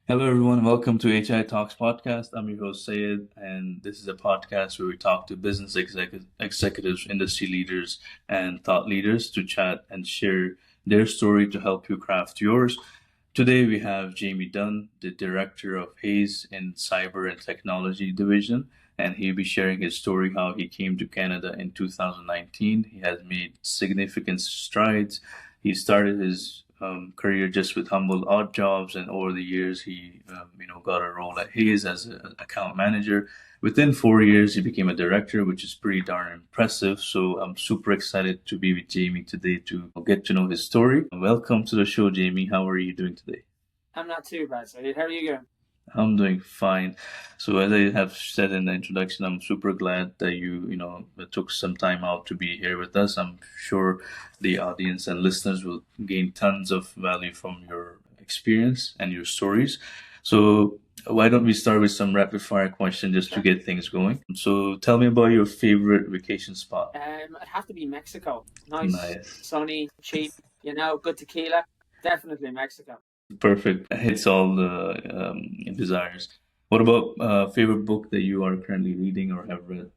Hello, everyone. Welcome to HITalks podcast. I'm your host, Syed, and this is a podcast where we talk to business executives, industry leaders, and thought leaders to chat and share their story to help you craft yours. Today, we have Jamie Dunne, the director of Hayes in Cyber and Technology Division, and he'll be sharing his story how he came to Canada in 2019. He has made significant strides. He started his career just with humble odd jobs, and over the years, he got a role at Hayes as an account manager. Within 4 years, he became a director, which is pretty darn impressive. So I'm super excited to be with Jamie today to get to know his story. Welcome to the show, Jamie. How are you doing today? I'm not too bad, Syed. How are you going? I'm doing fine. So as I have said in the introduction, I'm super glad that you took some time out to be here with us. I'm sure the audience and listeners will gain tons of value from your experience and your stories. So why don't we start with some rapid fire question just to Sure. get things going? So tell me about your favorite vacation spot. It'd have to be Mexico. Nice, Nice. sunny, cheap, good tequila. Definitely Mexico. Perfect. Hits all the desires. What about favorite book that you are currently reading or have read?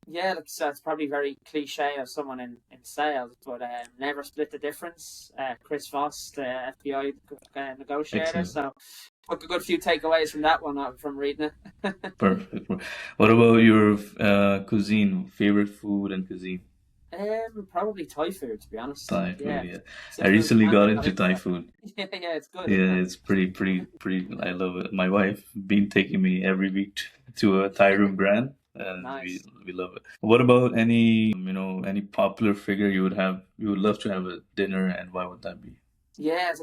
Yeah, that's probably very cliche of someone in sales, but Never Split the Difference. Chris Voss, the FBI negotiator. Excellent. So took a good few takeaways from that one from reading it. Perfect. What about your cuisine, favorite food and cuisine? Probably Thai food, to be honest. Thai food, Yeah, yeah. I since moving to recently got Canada, got into into Thai that. food. Yeah, it's good, isn't Yeah, it? it's pretty. I love it. My wife been taking me every week to a Thai room grand, and we Nice. we love it. What about any popular figure you would love to have a dinner, and why would that be? Yeah,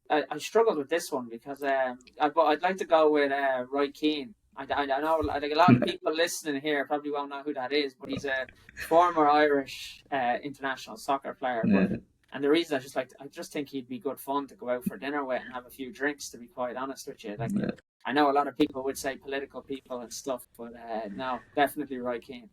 I struggled with this one because I'd like to go with Roy Keane. I know like a lot of people listening here probably won't know who that is, but he's a former Irish international soccer player. But Yeah, and the reason I just think he'd be good fun to go out for dinner with and have a few drinks. To be quite honest with you, like yeah. I know a lot of people would say political people and stuff, but no, definitely Roy Keane.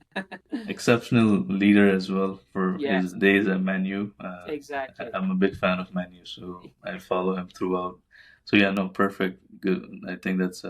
Exceptional leader as well for Yeah, his days at Manu. exactly. I'm a big fan of Manu, so I follow him throughout. So yeah, no, perfect, good. I think that's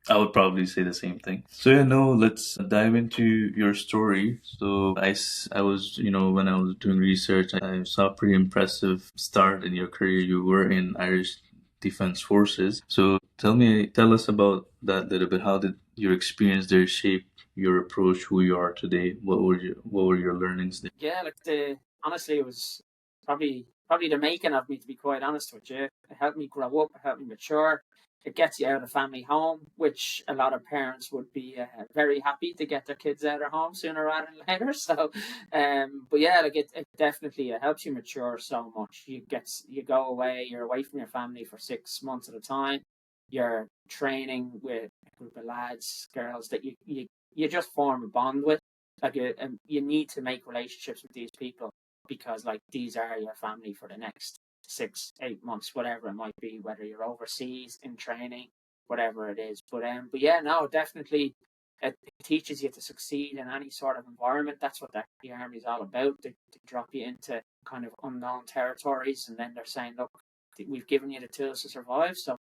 I would probably say the same thing. So yeah, no, let's dive into your story. So I was, when I was doing research, I saw a pretty impressive start in your career. You were in Irish Defense Forces. So tell us about that little bit. How did your experience there shape your approach, who you are today? What were your learnings there? Yeah, like the honestly, it was probably the making of me. To be quite honest with you, it helped me grow up, it helped me mature. It gets you out of family home, which a lot of parents would be very happy to get their kids out of home sooner rather than later. So, but yeah, like it definitely it helps you mature so much. You go away, you're away from your family for 6 months at a time. You're training with a group of lads, girls that you just form a bond with you need to make relationships with these people because like these are your family for the next 6 8 months, whatever it might be, whether you're overseas in training, whatever it is. But yeah, no, definitely it teaches you to succeed in any sort of environment. That's what the army is all about. They drop you into kind of unknown territories, and then they're saying, look, we've given you the tools to survive, so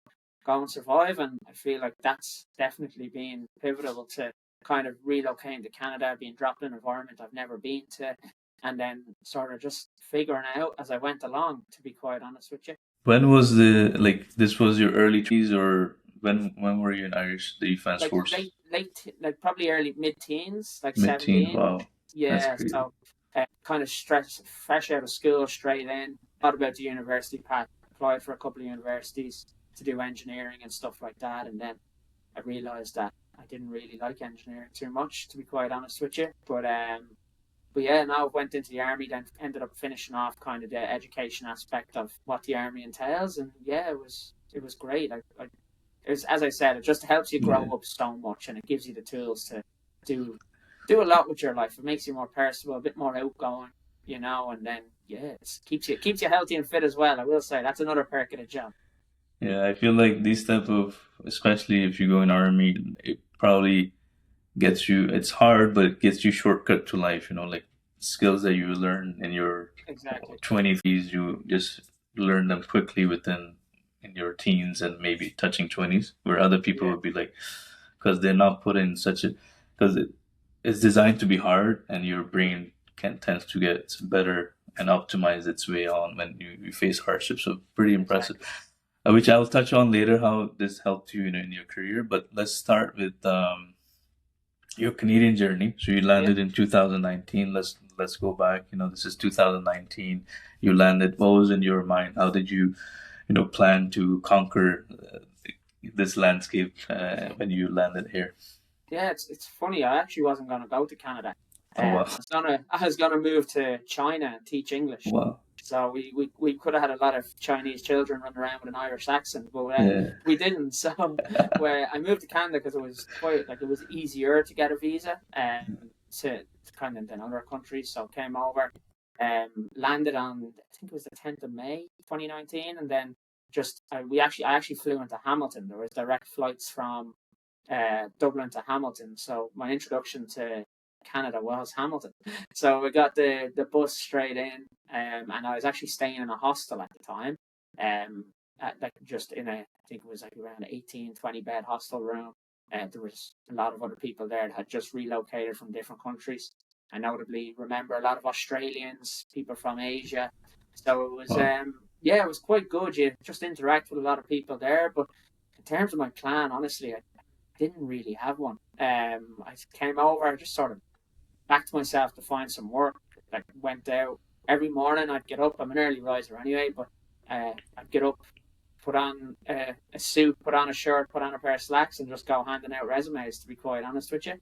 go and survive. And I feel like that's definitely been pivotal to kind of relocating to Canada, being dropped in an environment I've never been to, and then sort of just figuring out as I went along, to be quite honest with you. When was this was your early 20s, or when were you in Irish Defense Like Force? like probably early mid teens, like Mid-teen. 17. Wow, that's Yeah, crazy. so kind of fresh out of school, straight in, thought about the university path, applied for a couple of universities to do engineering and stuff like that, and then I realised that I didn't really like engineering too much, to be quite honest with you. But yeah, now I went into the army, then ended up finishing off kind of the education aspect of what the army entails, and yeah, it was great. It was, as I said, it just helps you grow Yeah. up so much, and it gives you the tools to do do a lot with your life. It makes you more personable, a bit more outgoing, and then yeah, it keeps you healthy and fit as well. I will say that's another perk of the job. Yeah, I feel like these type of, especially if you go in army, it probably gets you. It's hard, but it gets you shortcut to life. Like skills that you learn in your Exactly. 20s, you just learn them quickly within. in your teens and maybe touching 20s, where other people Yeah, would be like, because they're not put in such a, because it's designed to be hard, and your brain can tends to get better and optimize its way on when you face hardship. So pretty impressive. exactly. Which I'll touch on later how this helped you, in your career. But let's start with your Canadian journey. So you Yeah. landed in 2019. Let's go back. This is 2019. You landed. What was in your mind? How did you, plan to conquer this landscape when you landed here? Yeah, it's funny. I actually wasn't gonna go to Canada. Oh wow, I was gonna move to China and teach English. wow, So we could have had a lot of Chinese children running around with an Irish accent, but yeah, we didn't. So where I moved to Canada because it was quite like it was easier to get a visa to kind of than other countries. So came over, landed on I think it was the 10th of May 2019, and then just I actually flew into Hamilton. There was direct flights from Dublin to Hamilton. So my introduction to Canada was Hamilton. So we got the bus straight in, and I was actually staying in a hostel at the time, like just in I think it was like around 18, 20 bed hostel room. There was a lot of other people there that had just relocated from different countries. I notably remember a lot of Australians, people from Asia. So it was, wow. yeah, it was quite good. You just interact with a lot of people there. But in terms of my plan, honestly, I didn't really have one. I came over, I just sort of backed myself to find some work. Like went out every morning. I'd get up. I'm an early riser anyway, but I'd get up, put on a suit, put on a shirt, put on a pair of slacks, and just go handing out resumes. To be quite honest with you,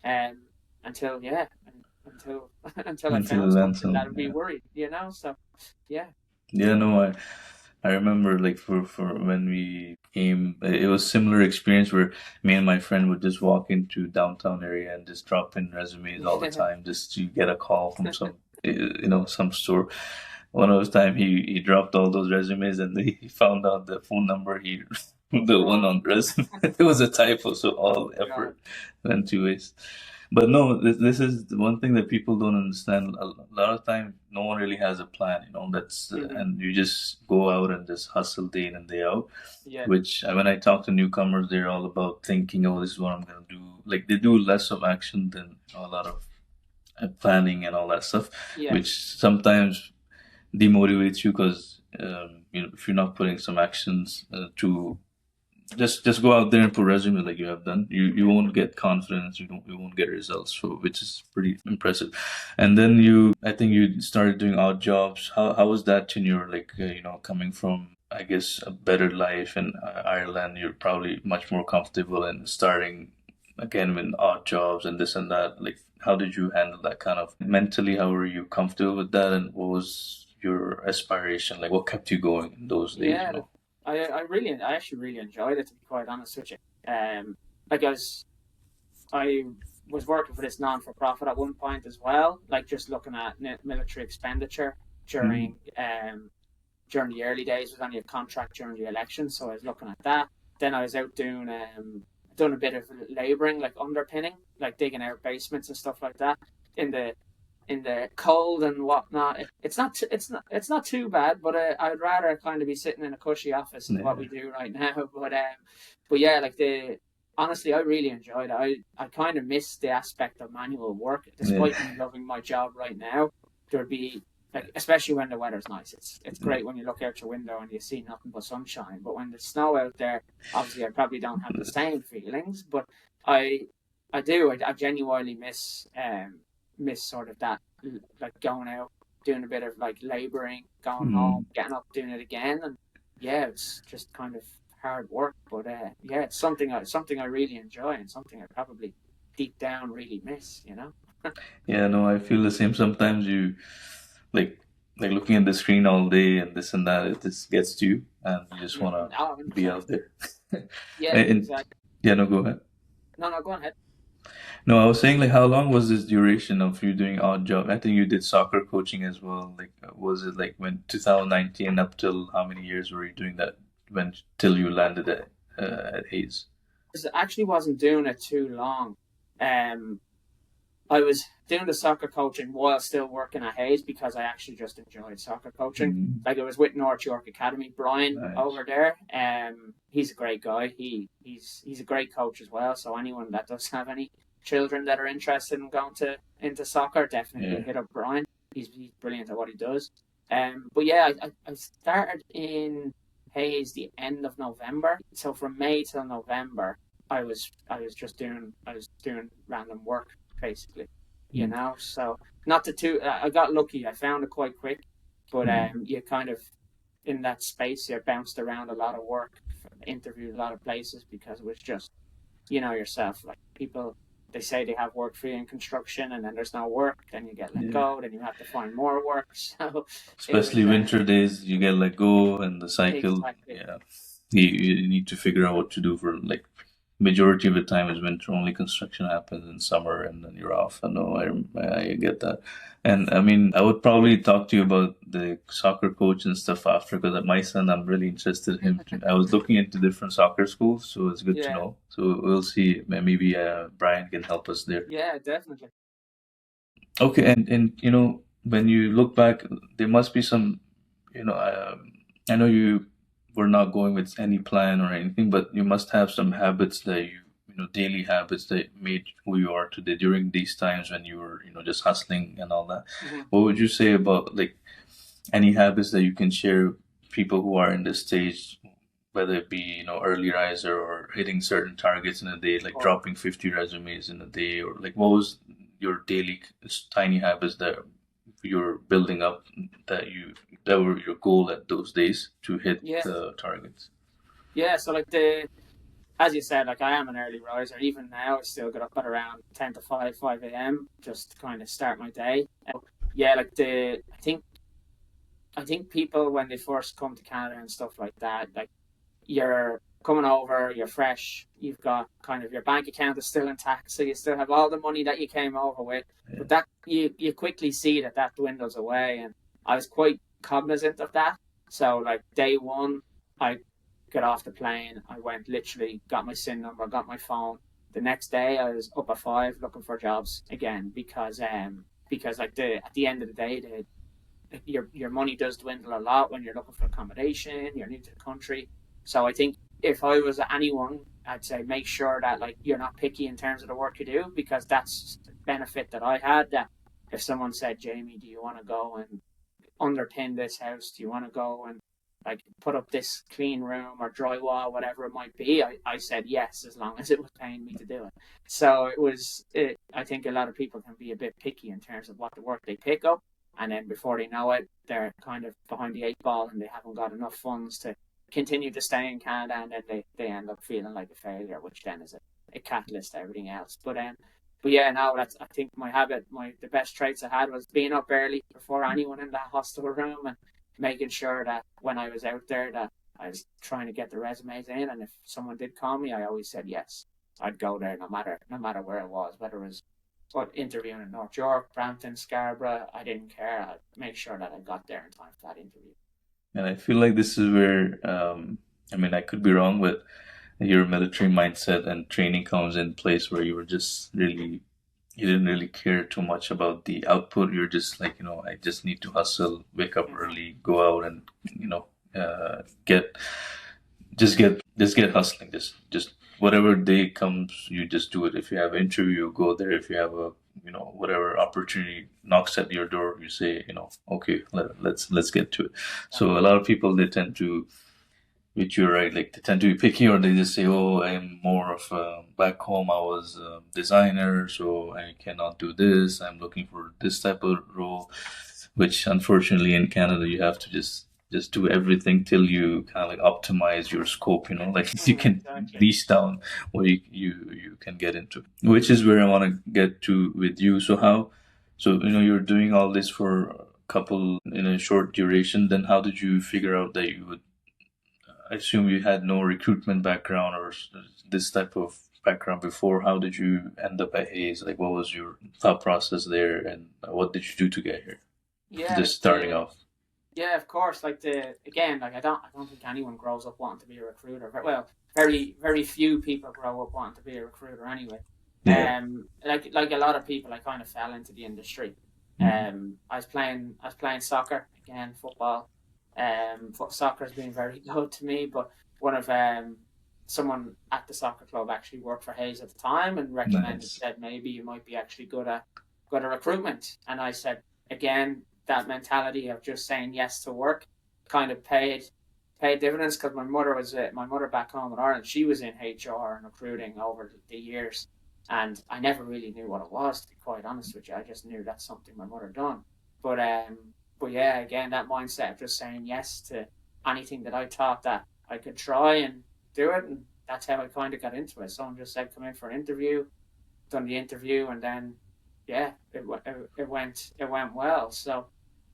um, until yeah, until until I Until you found land something that some, would be yeah. worried, you know. So yeah, Yeah, no, I remember like for when we came, it was similar experience where me and my friend would just walk into downtown area and just drop in resumes all the yeah, time just to get a call from some store. One of those time he dropped all those resumes, and he found out the phone number he was the one wrong. on the resume, it was a typo, so Oh all God, effort went to waste. But no, this is the one thing that people don't understand. A lot of time, no one really has a plan. That's hmm, and you just go out and just hustle day in and day out. yeah, Which when I talk to newcomers, they're all about thinking, "Oh, this is what I'm gonna do." Like they do less of action than a lot of planning and all that stuff, yeah, which sometimes demotivates you because if you're not putting some actions to just go out there and put resume like you have done. You yeah. won't get confidence. You won't get results. So which is pretty impressive. And then I think you started doing odd jobs. How was that tenure? Like coming from I guess a better life in Ireland, you're probably much more comfortable and starting again with odd jobs and this and that. Like how did you handle that kind of mentally? How were you comfortable with that? And what was your aspiration? Like what kept you going in those days? Yeah, I actually really enjoyed it to be quite honest with you. Like I was working for this non for profit at one point as well, like just looking at military expenditure Mm, during the early days. Was only a contract during the election, so I was looking at that. Then I was out doing a bit of labouring, like underpinning, like digging out basements and stuff like that in the cold and whatnot. It's not too bad, but I'd rather kind of be sitting in a cushy office is what yeah, we do right now. But yeah, like the honestly, I really enjoyed it. I kind of miss the aspect of manual work, yeah. despite me loving my job right now. There'd be like, especially when the weather's nice. It's great when you look out your window and you see nothing but sunshine. But when there's snow out there, obviously I probably don't have the same feelings. But I I do. I genuinely miss sort of that, like going out, doing a bit of like laboring, going home, Mm. getting up, doing it again, and yeah, it's just kind of hard work. But yeah, it's something I really enjoy and something I probably deep down really miss. You know. Yeah, no, I feel the same. Sometimes you like looking at the screen all day and this and that. It just gets to you, and you just Mm-hmm. wanna Oh, be 100%. out there. Yeah, And exactly. yeah, no, go ahead. No, no, go ahead. No, I was saying like how long was this duration of you doing odd job? I think you did soccer coaching as well. Like, was it like when 2019 up till how many years were you doing that? When till you landed at Hayes? I actually wasn't doing it too long. Um, I was doing the soccer coaching while still working at Hayes because I actually just enjoyed soccer coaching. Like it was with North York Academy, Brian Nice. over there. He's a great guy. He's a great coach as well. So anyone that does have any children that are interested in going into soccer, definitely hit up Brian. He's brilliant at what he does. But yeah, I started in Hayes the end of November. So from May till November, I was doing random work basically, you know. So not I got lucky. I found it quite quick, but you kind of in that space you bounced around a lot of work, interviewed a lot of places because it was just, you know, yourself, like people, they say they have work for you in construction and then there's no work, then you get let go, then you have to find more work. So especially winter days, you get let go, and the cycle. Exactly. Yeah, you need to figure out what to do for like majority of the time is winter. Only construction happens in summer, and then you're off. I know, I get that. And I mean, I would probably talk to you about the soccer coach and stuff after, because my son, I'm really interested in him. I was looking into different soccer schools, so it's good to Yeah, know. So we'll see. Maybe Brian can help us there. yeah, definitely. Okay, and you know, when you look back, there must be some, you know, I know you were not going with any plan or anything, but you must have some habits that you know, daily habits that made who you are today during these times when you were, you know, just hustling and all that. What would you say about like any habits that you can share people who are in this stage, whether it be, you know, early riser or hitting certain targets in a day, like Or dropping 50 resumes in a day, or like what was your daily tiny habits that you're building up that were your goal at those days to hit yeah, the targets? yeah. So like the as you said, like I am an early riser. Even now, I still get up at around 5 a.m. just to kind of start my day. Yeah, like I think people when they first come to Canada and stuff like that, like you're coming over, you're fresh, you've got kind of your bank account is still intact, so you still have all the money that you came over with. Yeah. But that you quickly see that dwindles away, and I was quite cognizant of that. So like day one, I got off the plane, I went literally got my SIN number, got my phone. The next day, I was up at 5 looking for jobs again because like at the end of the day, your money does dwindle a lot when you're looking for accommodation, you're new to the country. So I think if I was anyone, I'd say make sure that like you're not picky in terms of the work you do, because that's the benefit that I had. That if someone said, Jamie, do you want to go and underpin this house? Do you want to go and like put up this clean room or drywall, whatever it might be? I said yes, as long as it was paying me to do it. So I think a lot of people can be a bit picky in terms of what the work they pick up, and then before they know it, they're kind of behind the 8 ball and they haven't got enough funds to continue to stay in Canada, and then they end up feeling like a failure, which then is a catalyst to everything else. But yeah, no, that's I think my habit, the best traits I had was being up early before anyone in that hostel room, and making sure that when I was out there that I was trying to get the resumes in, and if someone did call me, I always said yes. I'd go there no matter where it was, whether it was interviewing in North York, Brampton, Scarborough. I didn't care. I'd make sure that I got there in time for that interview. And I feel like this is where, I mean, I could be wrong, but your military mindset and training comes in place where you were just really, you didn't really care too much about the output. You're just like, you know, I just need to hustle, wake up Mm-hmm. early, go out and, you know, get, just get hustling. Just whatever day comes, you just do it. If you have an interview, you go there. If you have a, you know, whatever opportunity knocks at your door, you say, you know, okay, let's get to it. So a lot of people, they tend to, which you're right, like they tend to be picky, or they just say, "Oh, I'm more of a back home. I was a designer, so I cannot do this. I'm looking for this type of role." Which, unfortunately, in Canada, you have to just do everything till you kind of like optimize your scope. You know, like you can Exactly. niche down what you can get into. Which is where I want to get to with you. So how? So you know, you're doing all this for a couple in a short duration. Then how did you figure out that you would? I assume you had no recruitment background or this type of background before. How did you end up at Hayes? Like, what was your thought process there, and what did you do to get here? Yeah, Just starting off. yeah, of course. Like again, like I don't think anyone grows up wanting to be a recruiter. Well, very few people grow up wanting to be a recruiter anyway. Yeah. Like a lot of people, I kind of fell into the industry. Mhm. I was playing soccer again, football. Soccer has been very good to me, but one of someone at the soccer club actually worked for Hayes at the time and recommended, Nice. said maybe you might be actually good at recruitment. And I said again, that mentality of just saying yes to work kind of paid dividends, because my mother back home in Ireland, she was in HR and recruiting over the years, and I never really knew what it was, to be quite honest with you. I just knew that's something my mother done. But yeah, again, that mindset of just saying yes to anything that I thought that I could try and do it, and that's how I kind of got into it. Someone just said come in for an interview, done the interview, and then yeah, it went well. So,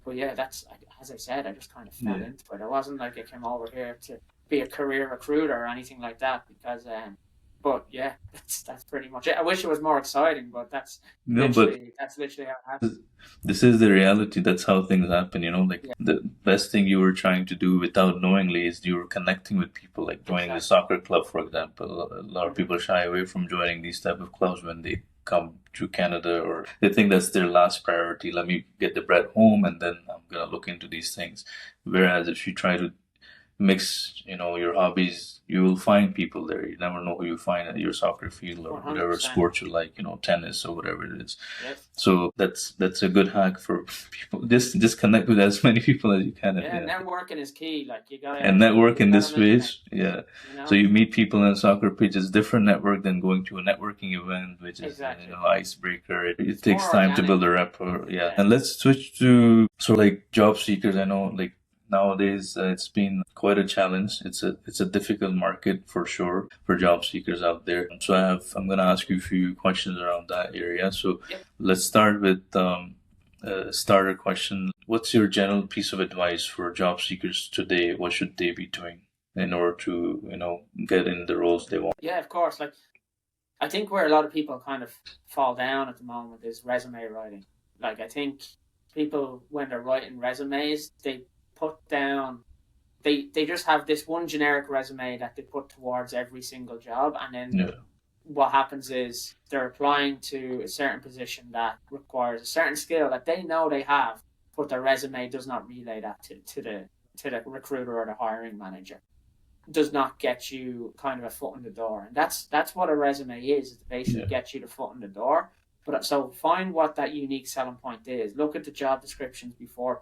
but yeah, that's, as I said, I just kind of fell Yeah. into it. It wasn't like I came over here to be a career recruiter or anything like that, because but yeah, that's pretty much it. I wish it was more exciting, but No, but that's literally how it happened. this is the reality. That's how things happen, you know. Like Yeah, the best thing you were trying to do without knowingly is you were connecting with people, like joining the exactly. soccer club, for example. A lot of Hmm. people shy away from joining these type of clubs when they come to Canada, or they think that's their last priority. Let me get the bread home, and then I'm gonna look into these things. Whereas if you try to mix, your hobbies, you will find people there. You never know who you find at your soccer field or One hundred whatever percent. sport you like, tennis or whatever it is. Yes. So that's a good hack for people. Just connect with as many people as you can. Yeah, Yeah. networking is key. Like And network you in gotta this make space, connections. yeah. You So know you meet people in a soccer pitch. It's different network than going to a networking event, which is exactly. icebreaker. It It's takes more time to organic. build a rapport, yeah. Yeah. And let's switch to sort of like job seekers. I know like nowadays it's been quite a challenge. It's a difficult market for sure for job seekers out there. So I'm gonna ask you a few questions around that area. So Yep. let's start with a starter question. What's your general piece of advice for job seekers today? What should they be doing in order to, get in the roles they want? Yeah, of course. Like, I think where a lot of people kind of fall down at the moment is resume writing. Like, I think people, when they're writing resumes, they put down, they just have this one generic resume that they put towards every single job. And then Yeah, what happens is they're applying to a certain position that requires a certain skill that they know they have, but their resume does not relay that to the recruiter or the hiring manager. Does not get you kind of a foot in the door, and that's what a resume is to basically yeah, get you the foot in the door. But so find what that unique selling point is. Look at the job descriptions before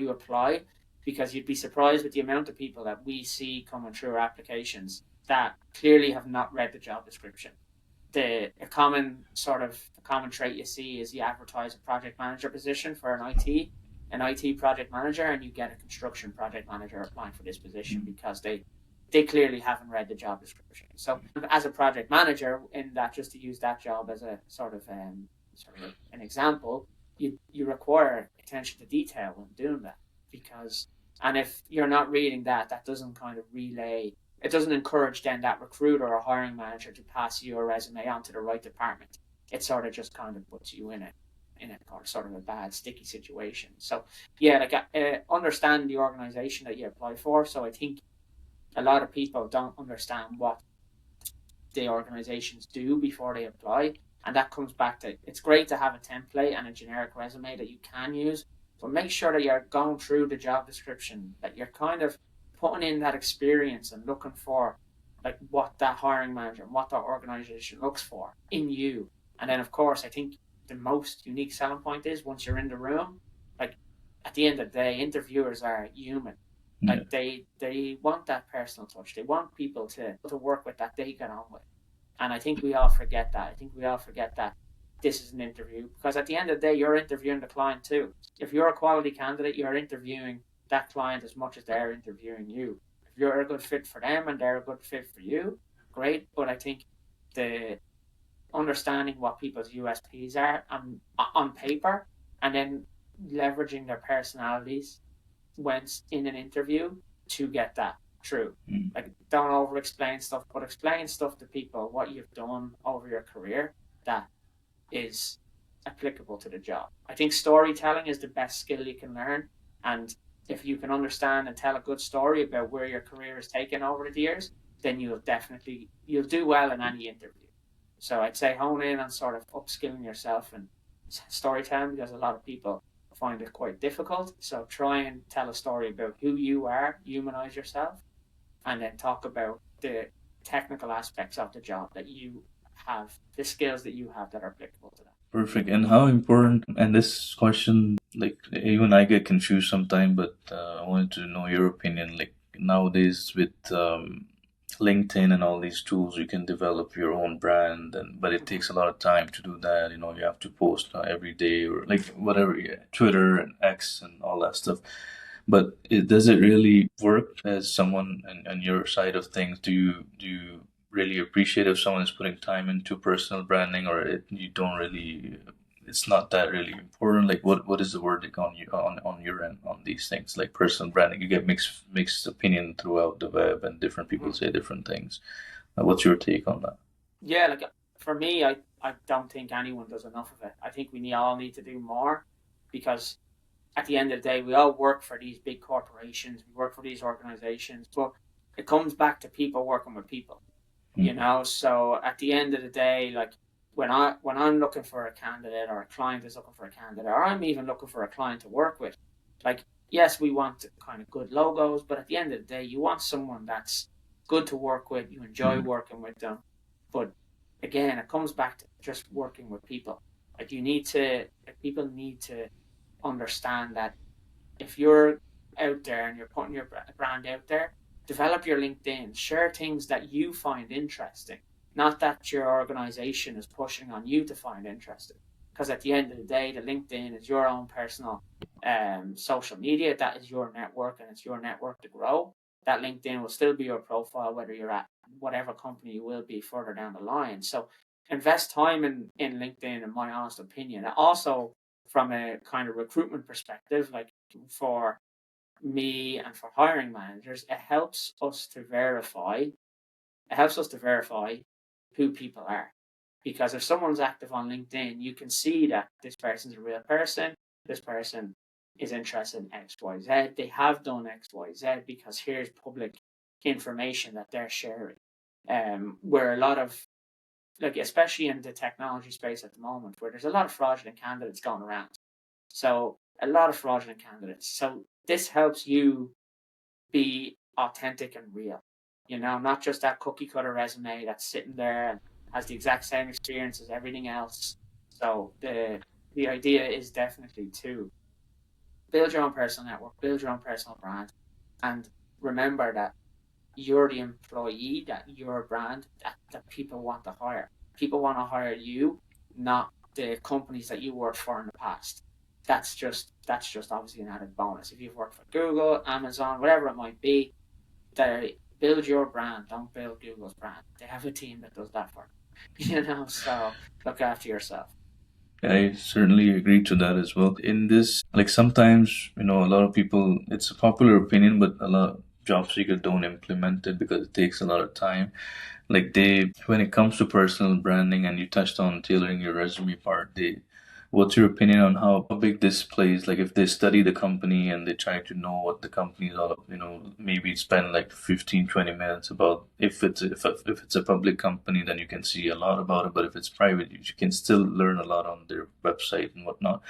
you apply, because you'd be surprised with the amount of people that we see coming through our applications that clearly have not read the job description. A common trait you see is you advertise a project manager position for an IT project manager, and you get a construction project manager applying for this position because they clearly haven't read the job description. So as a project manager, in that, just to use that job as a sort of an example, you require attention to detail when doing that, because and if you're not reading that, that doesn't kind of relay, it doesn't encourage then that recruiter or hiring manager to pass your resume on to the right department. It sort of just kind of puts you in a sort of a bad sticky situation. So yeah, like understand the organization that you apply for. So I think a lot of people don't understand what the organizations do before they apply. And that comes back to, it's great to have a template and a generic resume that you can use, but make sure that you're going through the job description, that you're kind of putting in that experience and looking for like what that hiring manager and what that organization looks for in you. And then, of course, I think the most unique selling point is once you're in the room, like at the end of the day, interviewers are human. yeah, Like they want that personal touch. They want people to work with that they get on with. And I think we all forget that. I think we all forget that this is an interview, because at the end of the day, you're interviewing the client too. If you're a quality candidate, you're interviewing that client as much as they're interviewing you. If you're a good fit for them and they're a good fit for you, great. But I think the understanding what people's USPs are on paper, and then leveraging their personalities when in an interview to get that through. mm, Like, don't over explain stuff, but explain stuff to people what you've done over your career that is applicable to the job. I think storytelling is the best skill you can learn. And if you can understand and tell a good story about where your career has taken over the years, then you'll do well in any interview. So I'd say hone in on sort of upskilling yourself in storytelling, because a lot of people find it quite difficult. So try and tell a story about who you are, humanize yourself, and then talk about the technical aspects of the job that you have, the skills that you have that are applicable to that. Perfect. And how important, and this question, like even I get confused sometimes, but I wanted to know your opinion. Like nowadays with LinkedIn and all these tools, you can develop your own brand, and but it takes a lot of time to do that. You know, you have to post every day or like whatever, yeah, Twitter and X and all that stuff. But does it really work as someone on your side of things? Do you really appreciate if someone is putting time into personal branding, or you don't really? It's not that really important. Like, what is the verdict on you on your end on these things? Like personal branding, you get mixed opinion throughout the web, and different people say different things. What's your take on that? Yeah, like for me, I don't think anyone does enough of it. I think all need to do more, because at the end of the day, we all work for these big corporations, we work for these organizations, but it comes back to people working with people, you Mm. know. So at the end of the day, like when I'm looking for a candidate, or a client is looking for a candidate, or I'm even looking for a client to work with, like yes, we want kind of good logos, but at the end of the day, you want someone that's good to work with, you enjoy Mm. working with them. But again, it comes back to just working with people. Like you need to, like people need to understand that if you're out there and you're putting your brand out there, develop your LinkedIn, share things that you find interesting, not that your organization is pushing on you to find interesting. Because at the end of the day, the LinkedIn is your own personal social media. That is your network, and it's your network to grow. That LinkedIn will still be your profile, whether you're at whatever company you will be further down the line. So invest time in LinkedIn, in my honest opinion. Also, from a kind of recruitment perspective, like for me and for hiring managers, it helps us to verify who people are. Because if someone's active on LinkedIn, you can see that this person's a real person, this person is interested in XYZ, they have done XYZ, because here's public information that they're sharing. Where a lot of, like especially in the technology space at the moment, where there's a lot of fraudulent candidates going around. So a lot of fraudulent candidates. So this helps you be authentic and real. You know, not just that cookie cutter resume that's sitting there and has the exact same experience as everything else. So the idea is definitely to build your own personal network, build your own personal brand, and remember that you're the employee, that you're a brand that people want to hire. People want to hire you, not the companies that you worked for in the past. That's just obviously an added bonus. If you've worked for Google, Amazon, whatever it might be, they build your brand, don't build Google's brand. They have a team that does that for you. You know, so look after yourself. I certainly agree to that as well. In this, like sometimes, a lot of people, it's a popular opinion, but a lot of job seekers don't implement it because it takes a lot of time. Like when it comes to personal branding, and you touched on tailoring your resume part, what's your opinion on how big this plays? Like if they study the company and they try to know what the company is all about, maybe spend like 15, 20 minutes about if it's a public company, then you can see a lot about it. But if it's private, you can still learn a lot on their website and whatnot.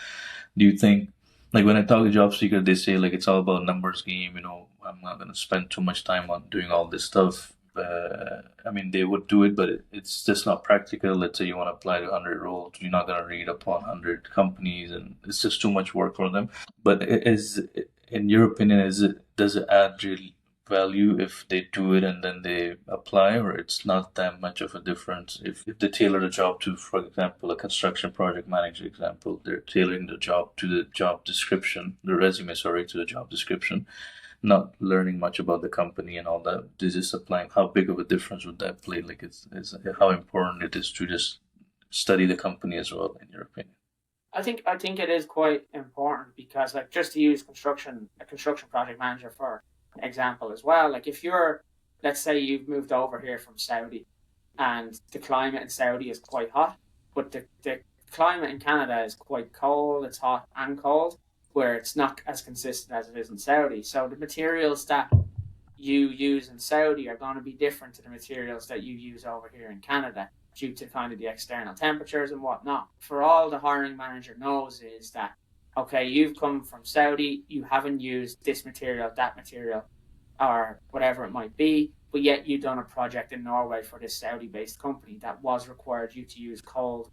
Do you think, like when I talk to job seekers, they say like it's all about numbers game. I'm not going to spend too much time on doing all this stuff. I mean, they would do it, but it's just not practical. Let's say you want to apply to 100 roles, you're not going to read upon 100 companies, and it's just too much work for them. But in your opinion, does it add real value if they do it and then they apply, or it's not that much of a difference if they tailor the job to, for example, a construction project manager example, they're tailoring the job to the job description, the resume, sorry, to the job description, not learning much about the company and all that. They're just applying. How big of a difference would that play? Like, it's how important it is to just study the company as well, in your opinion. I think it is quite important, because like just to use a construction project manager for example as well. Like if you're, let's say you've moved over here from Saudi, and the climate in Saudi is quite hot, but the climate in Canada is quite cold. It's hot and cold, where it's not as consistent as it is in Saudi. So the materials that you use in Saudi are going to be different to the materials that you use over here in Canada. due to kind of the external temperatures and whatnot. For all the hiring manager knows is that, okay, you've come from Saudi, you haven't used this material, that material, or whatever it might be, but yet you've done a project in Norway for this Saudi-based company that was required you to use cold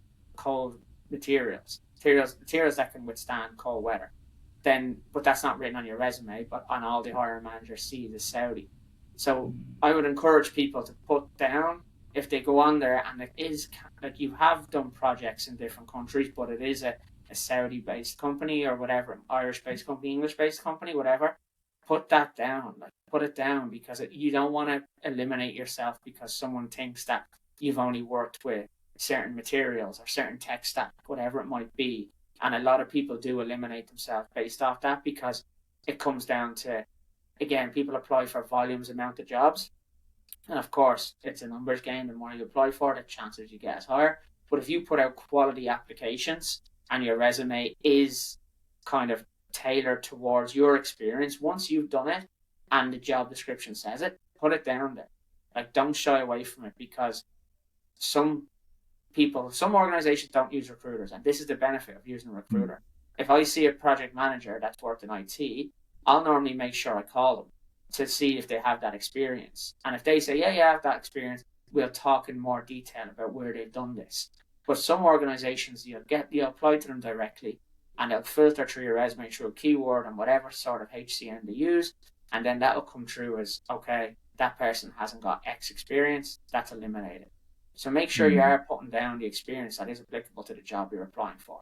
materials that can withstand cold weather. Then, but that's not written on your resume, but on all the hiring managers see the Saudi. So I would encourage people to put down, if they go on there and it is like you have done projects in different countries, but it is a Saudi-based company or whatever, Irish-based company, English-based company, whatever, put that down. Like put it down, because you don't want to eliminate yourself because someone thinks that you've only worked with certain materials or certain tech stack, whatever it might be. And a lot of people do eliminate themselves based off that, because it comes down to, again, people apply for volumes amount of jobs. And of course, it's a numbers game. The more you apply for, the chances you get is higher. But if you put out quality applications and your resume is kind of tailored towards your experience, once you've done it and the job description says it, put it down there. Like, don't shy away from it, because some organizations don't use recruiters, and this is the benefit of using a recruiter. If I see a project manager that's worked in IT, I'll normally make sure I call them to see if they have that experience. And if they say, yeah, I have that experience, we'll talk in more detail about where they've done this. But some organizations, you'll apply to them directly, and they'll filter through your resume through a keyword and whatever sort of HCM they use, and then that'll come through as, okay, that person hasn't got X experience, that's eliminated. So make sure you are putting down the experience that is applicable to the job you're applying for.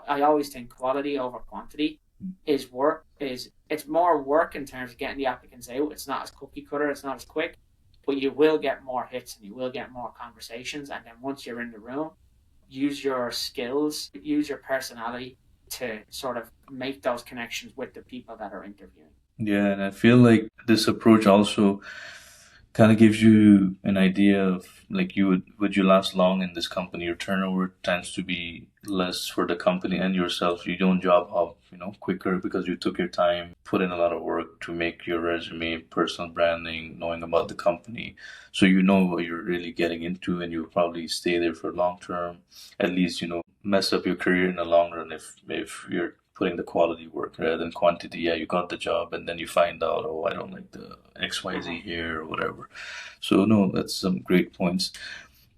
I always think quality over quantity it's more work in terms of getting the applicants out. It's not as cookie cutter, it's not as quick, but you will get more hits and you will get more conversations. And then once you're in the room, use your skills, use your personality to sort of make those connections with the people that are interviewing. Yeah, and I feel like this approach also kind of gives you an idea of like would you last long in this company. Your turnover tends to be less for the company and yourself. You don't job hop, quicker because you took your time, put in a lot of work to make your resume, personal branding, knowing about the company. So you know what you're really getting into, and you'll probably stay there for long term. At least, mess up your career in the long run if you're putting the quality work rather than quantity. Yeah, you got the job and then you find out, oh, I don't like the XYZ here or whatever. So no, that's some great points.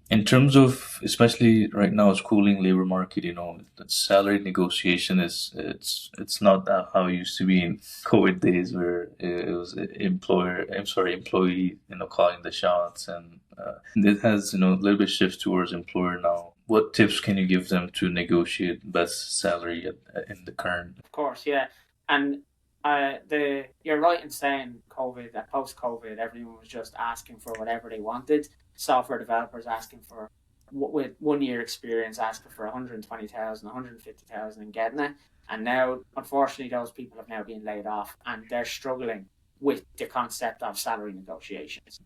In terms of, especially right now, it's cooling labor market. That salary negotiation it's not how it used to be in COVID days, where it was employee, calling the shots, and it has a little bit shift towards employer now. What tips can you give them to negotiate best salary in the current? Of course, yeah, and you're right in saying that post COVID, everyone was just asking for whatever they wanted. Software developers asking for, with 1 year experience, asking for 120,000, 150,000 and getting it. And now, unfortunately, those people have now been laid off and they're struggling with the concept of salary negotiations.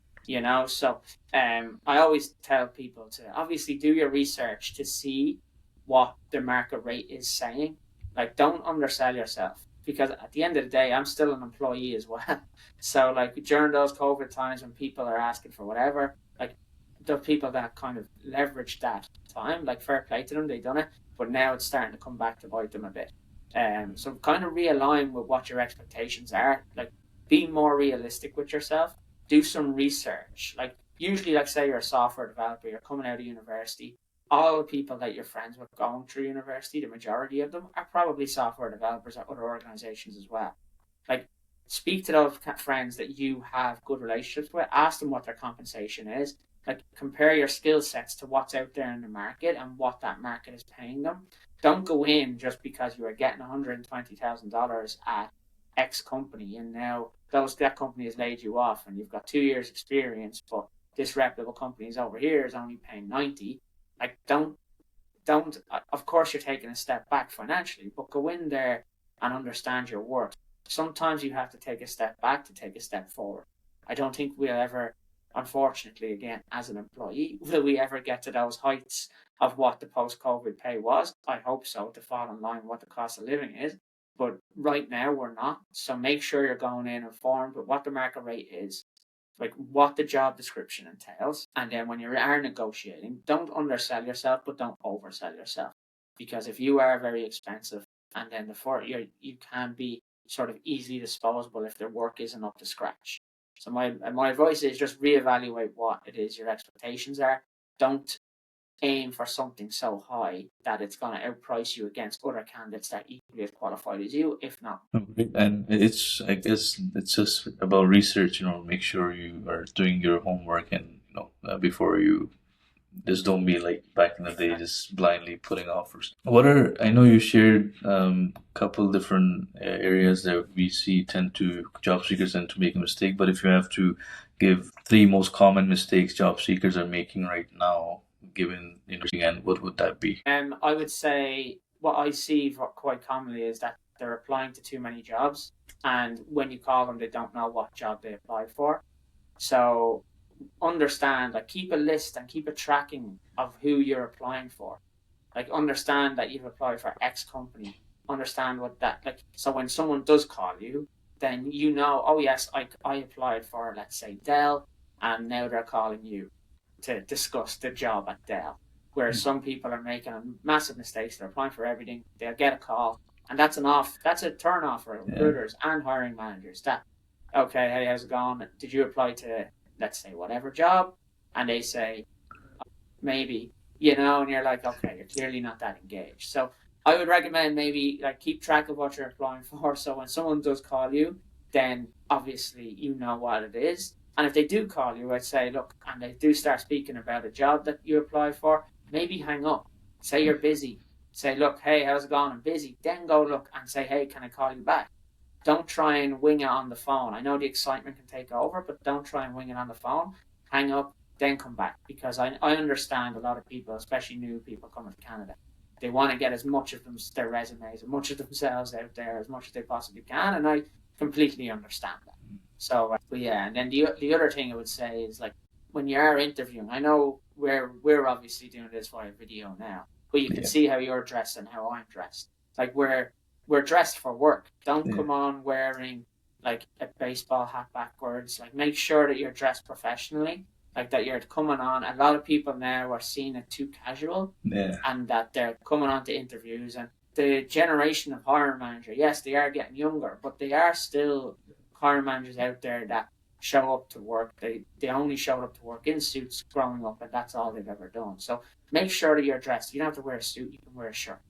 So I always tell people to obviously do your research to see what the market rate is saying. Like, don't undersell yourself, because at the end of the day, I'm still an employee as well. So like during those COVID times when people are asking for whatever, like the people that kind of leveraged that time, like fair play to them, they done it, but now it's starting to come back to bite them a bit. So kind of realign with what your expectations are. Like, be more realistic with yourself. Do some research. Like, usually, like say you're a software developer, you're coming out of university. All the people that you're friends with going through university, the majority of them are probably software developers at other organizations as well. Like, speak to those friends that you have good relationships with. Ask them what their compensation is. Like, compare your skill sets to what's out there in the market and what that market is paying them. Don't go in just because you are getting $120,000 at X company and now that company has laid you off and you've got 2 years experience, but this reputable company is over here is only paying 90. Like, don't, of course you're taking a step back financially, but go in there and understand your worth. Sometimes you have to take a step back to take a step forward. I don't think we'll ever, unfortunately, again, as an employee, will we ever get to those heights of what the post-COVID pay was? I hope so, to fall in line with what the cost of living is. But right now we're not. So make sure you're going in informed with what the market rate is. like what the job description entails. And then when you are negotiating, don't undersell yourself, but don't oversell yourself. Because if you are very expensive and then you can be sort of easily disposable if their work isn't up to scratch. So my advice is just reevaluate what it is your expectations are. Don't aim for something so high that it's going to outprice you against other candidates that are equally as qualified as you, if not. Okay. And I guess it's just about research, make sure you are doing your homework and, before you just don't be like back in the day, just blindly putting offers. I know you shared couple different areas that we see job seekers tend to make a mistake, but if you have to give three most common mistakes job seekers are making right now, given, again, what would that be? I would say what I see quite commonly is that they're applying to too many jobs, and when you call them, they don't know what job they applied for. So understand, like, keep a list and keep a tracking of who you're applying for. Like, understand that you've applied for X company. Understand what that, like, so when someone does call you, then oh yes, I applied for, let's say, Dell, and now they're calling you to discuss the job at Dell. Whereas some people are making massive mistakes. They're applying for everything. They'll get a call, and that's a turn off for recruiters and hiring managers. That, okay, hey, how's it going? Did you apply to, let's say, whatever job? And they say, maybe, and you're like, okay, you're clearly not that engaged. So I would recommend maybe like keep track of what you're applying for. So when someone does call you, then obviously you know what it is. And if they do call you, I'd say, look, and they do start speaking about a job that you apply for, maybe hang up. Say you're busy. Say, look, hey, how's it going? I'm busy. Then go look and say, hey, can I call you back? Don't try and wing it on the phone. I know the excitement can take over, but don't try and wing it on the phone. Hang up, then come back. Because I understand a lot of people, especially new people coming to Canada, they want to get as much of their resumes, as much of themselves out there, as much as they possibly can. And I completely understand that. So, but yeah, and then the other thing I would say is, like, when you are interviewing, I know we're obviously doing this via video now, but you can see how you're dressed and how I'm dressed. Like, we're dressed for work. Don't come on wearing like a baseball hat backwards. Like, make sure that you're dressed professionally, like that you're coming on. A lot of people now are seeing it too casual, and that they're coming on to interviews. And the generation of hiring manager, yes, they are getting younger, but they are still hiring managers out there that show up to work. They only showed up to work in suits growing up, and that's all they've ever done. So make sure that you're dressed. You don't have to wear a suit. You can wear a shirt.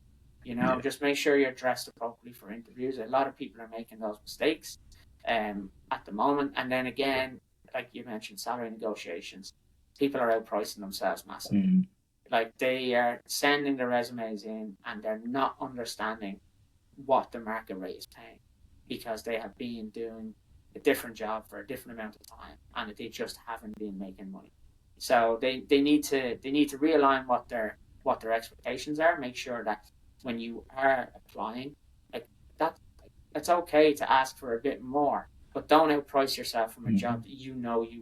Just make sure you're dressed appropriately for interviews. A lot of people are making those mistakes at the moment. And then again, like you mentioned, salary negotiations. People are outpricing themselves massively. Mm-hmm. Like, they are sending their resumes in and they're not understanding what the market rate is paying, because they have been doing a different job for a different amount of time and they just haven't been making money. So they need to realign what their expectations are. Make sure that when you are applying, like, that, it's okay to ask for a bit more, but don't outprice yourself from a job that you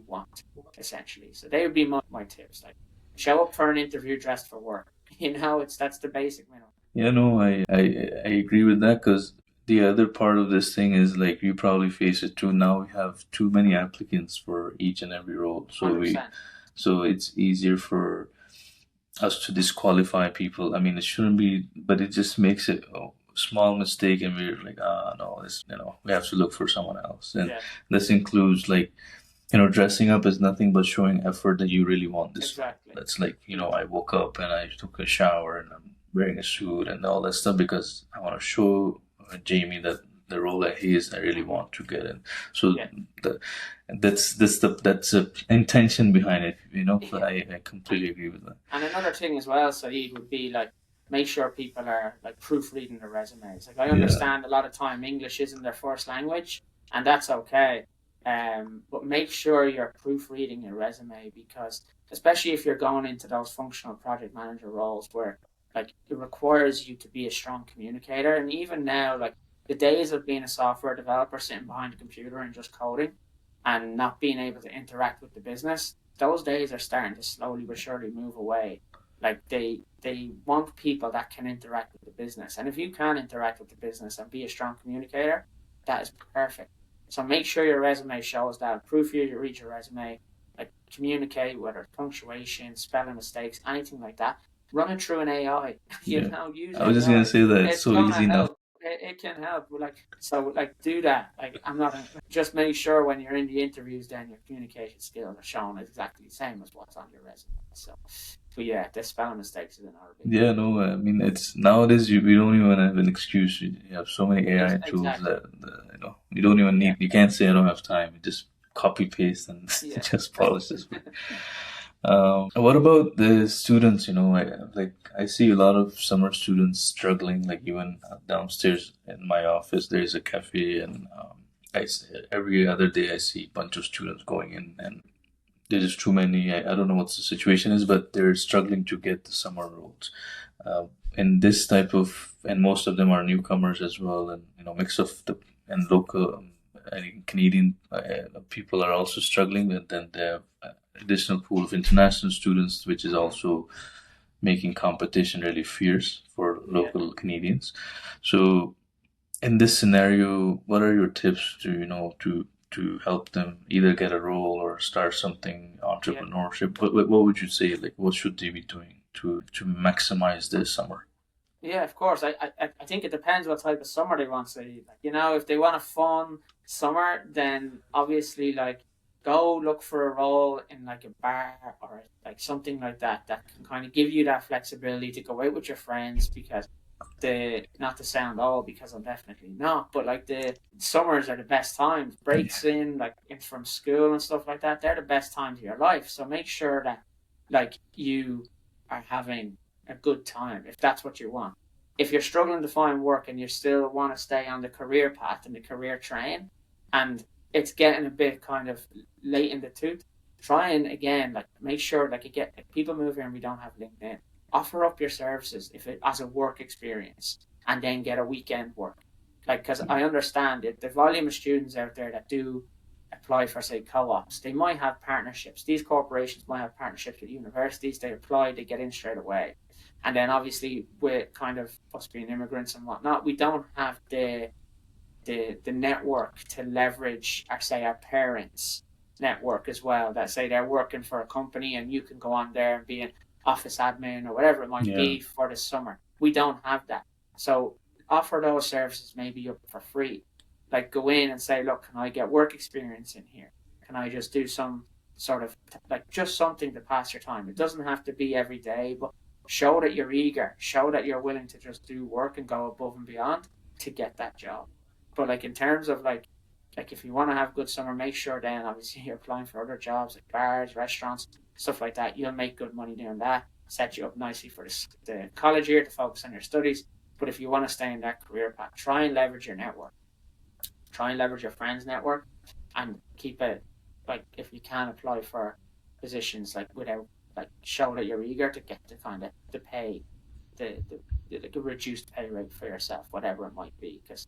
want, essentially. So they would be my tips. Like, show up for an interview dressed for work. That's the basic minimum. Yeah, no, I agree with that, because the other part of this thing is, like, you probably face it too. Now we have too many applicants for each and every role, so 100%. so it's easier for us to disqualify people. I mean, it shouldn't be, but it just makes it a small mistake, and we're like, no, we have to look for someone else. And this includes, like, dressing up is nothing but showing effort that you really want this. Exactly. That's like, I woke up and I took a shower and I'm wearing a suit and all that stuff because I want to show Jamie that the role that he is, I really want to get in. So that's the intention behind it, But I completely agree with that. And another thing as well, Syed, would be, like, make sure people are, like, proofreading their resumes. Like, I understand a lot of time English isn't their first language, and that's okay. But make sure you're proofreading your resume, because especially if you're going into those functional project manager roles where, like, it requires you to be a strong communicator. And even now, like, the days of being a software developer sitting behind a computer and just coding and not being able to interact with the business, those days are starting to slowly but surely move away. Like, they want people that can interact with the business. And if you can interact with the business and be a strong communicator, that is perfect. So make sure your resume shows that. Proofread you read your resume, like communicate, whether it's punctuation, spelling mistakes, anything like that. Run it through an AI. Yeah. Use I was just gonna AI. say that it's It's so gonna easy now. help. It can help. Do that. Like I'm not just make sure when you're in the interviews, then your communication skills are shown exactly the same as what's on your resume. So, but yeah, the spelling mistakes is another big one. Yeah, no, I mean it's nowadays we don't even have an excuse. You have so many AI tools Exactly. that you don't even Yeah. need. You can't say I don't have time. You just copy paste and Yeah. just polish this. What about the students? I see a lot of summer students struggling. Like even downstairs in my office, there's a cafe, and every other day I see a bunch of students going in, and there's just too many. I don't know what the situation is, but they're struggling to get the summer roles. And this type of, and most of them are newcomers as well, and mix of the and local and Canadian people are also struggling, and then they have additional pool of international students, which is also making competition really fierce for Yeah. local Canadians. So in this scenario, what are your tips to to help them either get a role or start something Yeah. entrepreneurship? What would you say? Like, what should they be doing to maximize this summer? Yeah, of course. I think it depends what type of summer they want. So, like, if they want a fun summer, then obviously, like, go look for a role in like a bar or like something like that that can kind of give you that flexibility to go out with your friends because not to sound old because I'm definitely not, but like the summers are the best times. Breaks in like in from school and stuff like that, they're the best times of your life. So make sure that like you are having a good time if that's what you want. If you're struggling to find work and you still want to stay on the career path and the career train and it's getting a bit kind of late in the tooth, try and again like make sure like you get like, people move here and we don't have LinkedIn, offer up your services if it as a work experience and then get a weekend work, like because I understand it, the volume of students out there that do apply for say co-ops, they might have partnerships, these corporations might have partnerships with universities, they apply, they get in straight away, and then obviously with kind of us being immigrants and whatnot, we don't have the network to leverage our say our parents network as well, that say they're working for a company and you can go on there and be an office admin or whatever it might Yeah. be for the summer. We don't have that. So offer those services maybe up for free. Like go in and say, look, can I get work experience in here? Can I just do some sort of like just something to pass your time? It doesn't have to be every day, but show that you're eager, show that you're willing to just do work and go above and beyond to get that job. But like in terms of like if you want to have a good summer, make sure then obviously you're applying for other jobs like bars, restaurants, stuff like that. You'll make good money doing that. Set you up nicely for the college year to focus on your studies. But if you want to stay in that career path, try and leverage your network. Try and leverage your friends' network, and keep it like if you can apply for positions like without like show that you're eager to get the kind of the pay, the reduced pay rate for yourself, whatever it might be. Because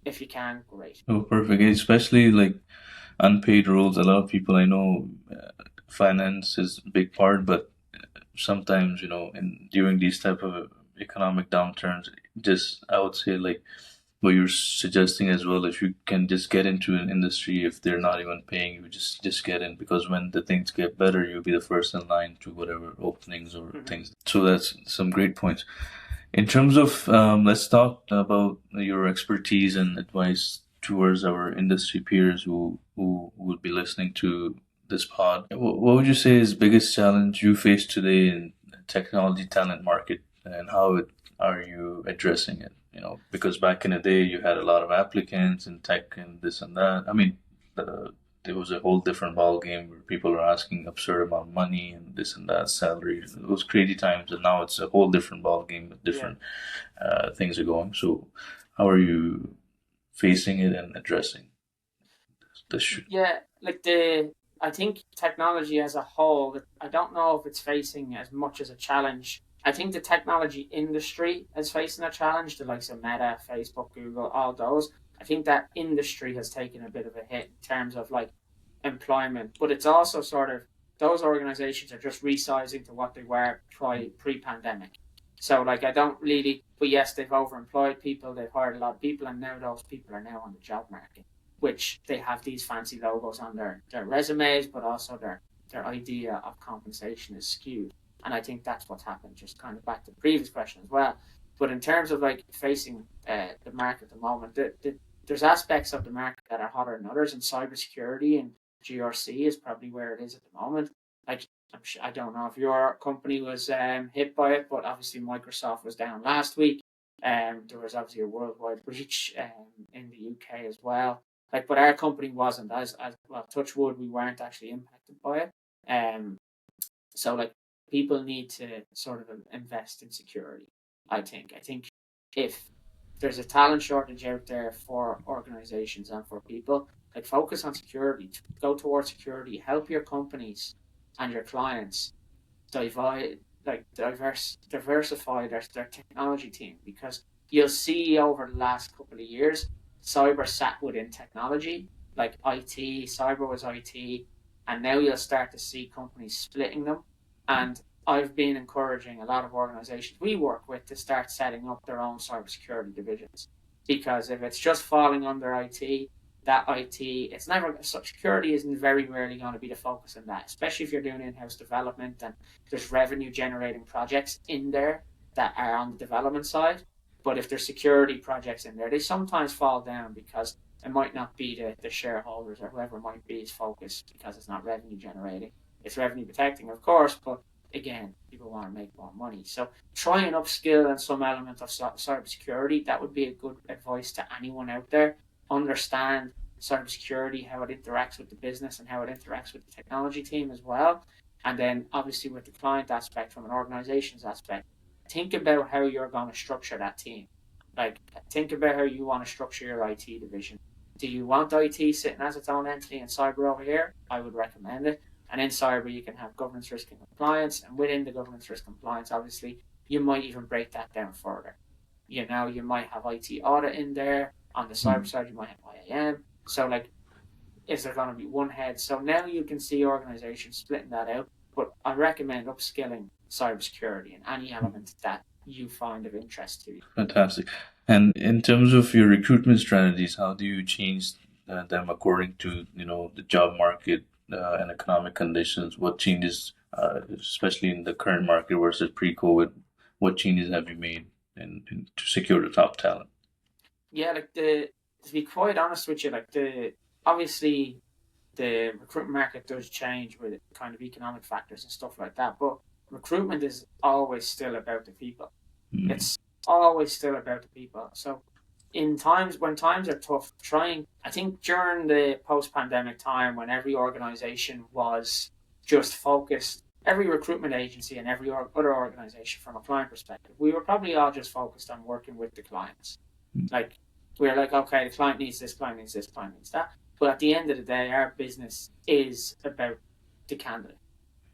if you can, great. Oh, perfect. Especially like unpaid roles. A lot of people I know, finance is a big part, but sometimes in during these type of economic downturns, just I would say like what you're suggesting as well, if you can just get into an industry, if they're not even paying you, just get in, because when the things get better, you'll be the first in line to whatever openings or Mm-hmm. things. So that's some great points. In terms of, let's talk about your expertise and advice towards our industry peers who would be listening to this pod. What would you say is biggest challenge you face today in the technology talent market, and are you addressing it? Because back in the day, you had a lot of applicants in tech and this and that. I mean, there was a whole different ball game where people are asking absurd amount of money and this and that salary. It was crazy times, and now it's a whole different ball game with Yeah. different things are going. So, how are you facing it and addressing this? Yeah, like I think technology as a whole, I don't know if it's facing as much as a challenge. I think the technology industry is facing a challenge, the likes of Meta, Facebook, Google, all those. I think that industry has taken a bit of a hit in terms of like employment, but it's also sort of those organizations are just resizing to what they were pre-pandemic. So like I don't really, but yes, they've overemployed people, they've hired a lot of people, and now those people are now on the job market. which they have these fancy logos on their resumes, but also their idea of compensation is skewed. And I think that's what's happened, just kind of back to the previous question as well. But in terms of like facing the market at the moment, there's aspects of the market that are hotter than others, and cybersecurity and GRC is probably where it is at the moment. Like I don't know if your company was hit by it, but obviously Microsoft was down last week. There was obviously a worldwide breach in the UK as well. Like, but our company wasn't. As well, touch wood, we weren't actually impacted by it. So like people need to sort of invest in security. I think if there's a talent shortage out there for organizations and for people, like focus on security, go towards security, help your companies and your clients divide like diversify their technology team, because you'll see over the last couple of years cyber sat within technology, like IT, cyber was IT, and now you'll start to see companies splitting them. And I've been encouraging a lot of organizations we work with to start setting up their own cybersecurity divisions, because if it's just falling under IT, that IT, it's never, security isn't very rarely going to be the focus in that, especially if you're doing in-house development and there's revenue generating projects in there that are on the development side. But if there's security projects in there, they sometimes fall down because it might not be the shareholders or whoever might be his focus, because it's not revenue generating. It's revenue protecting, of course, but again, people want to make more money. So try and upskill in some element of cybersecurity. That would be a good advice to anyone out there. Understand cybersecurity, how it interacts with the business and how it interacts with the technology team as well. And then obviously with the client aspect, from an organization's aspect, think about how you're going to structure that team. Like, think about how you want to structure your IT division. Do you want IT sitting as its own entity and cyber over here? I would recommend it. And in cyber, you can have governance, risk, and compliance. And within the governance, risk, compliance, obviously, you might even break that down further. You know, you might have IT audit in there. On the cyber side, you might have IAM. So, like, is there going to be one head? So now you can see organizations splitting that out. But I recommend upskilling cybersecurity in any element that you find of interest to you. Fantastic. And in terms of your recruitment strategies, how do you change them according to the job market and economic conditions? What changes, especially in the current market versus pre-COVID, what changes have you made to secure the top talent? Yeah, like to be quite honest with you, like obviously the recruitment market does change with kind of economic factors and stuff like that, but recruitment is always still about the people. Mm. It's always still about the people. So in times when times are tough, I think during the post-pandemic time when every organization was just focused, every recruitment agency and every other organization from a client perspective, we were probably all just focused on working with the clients. Like, we're like, okay, the client needs this, client needs this, client needs that. But at the end of the day, our business is about the candidate.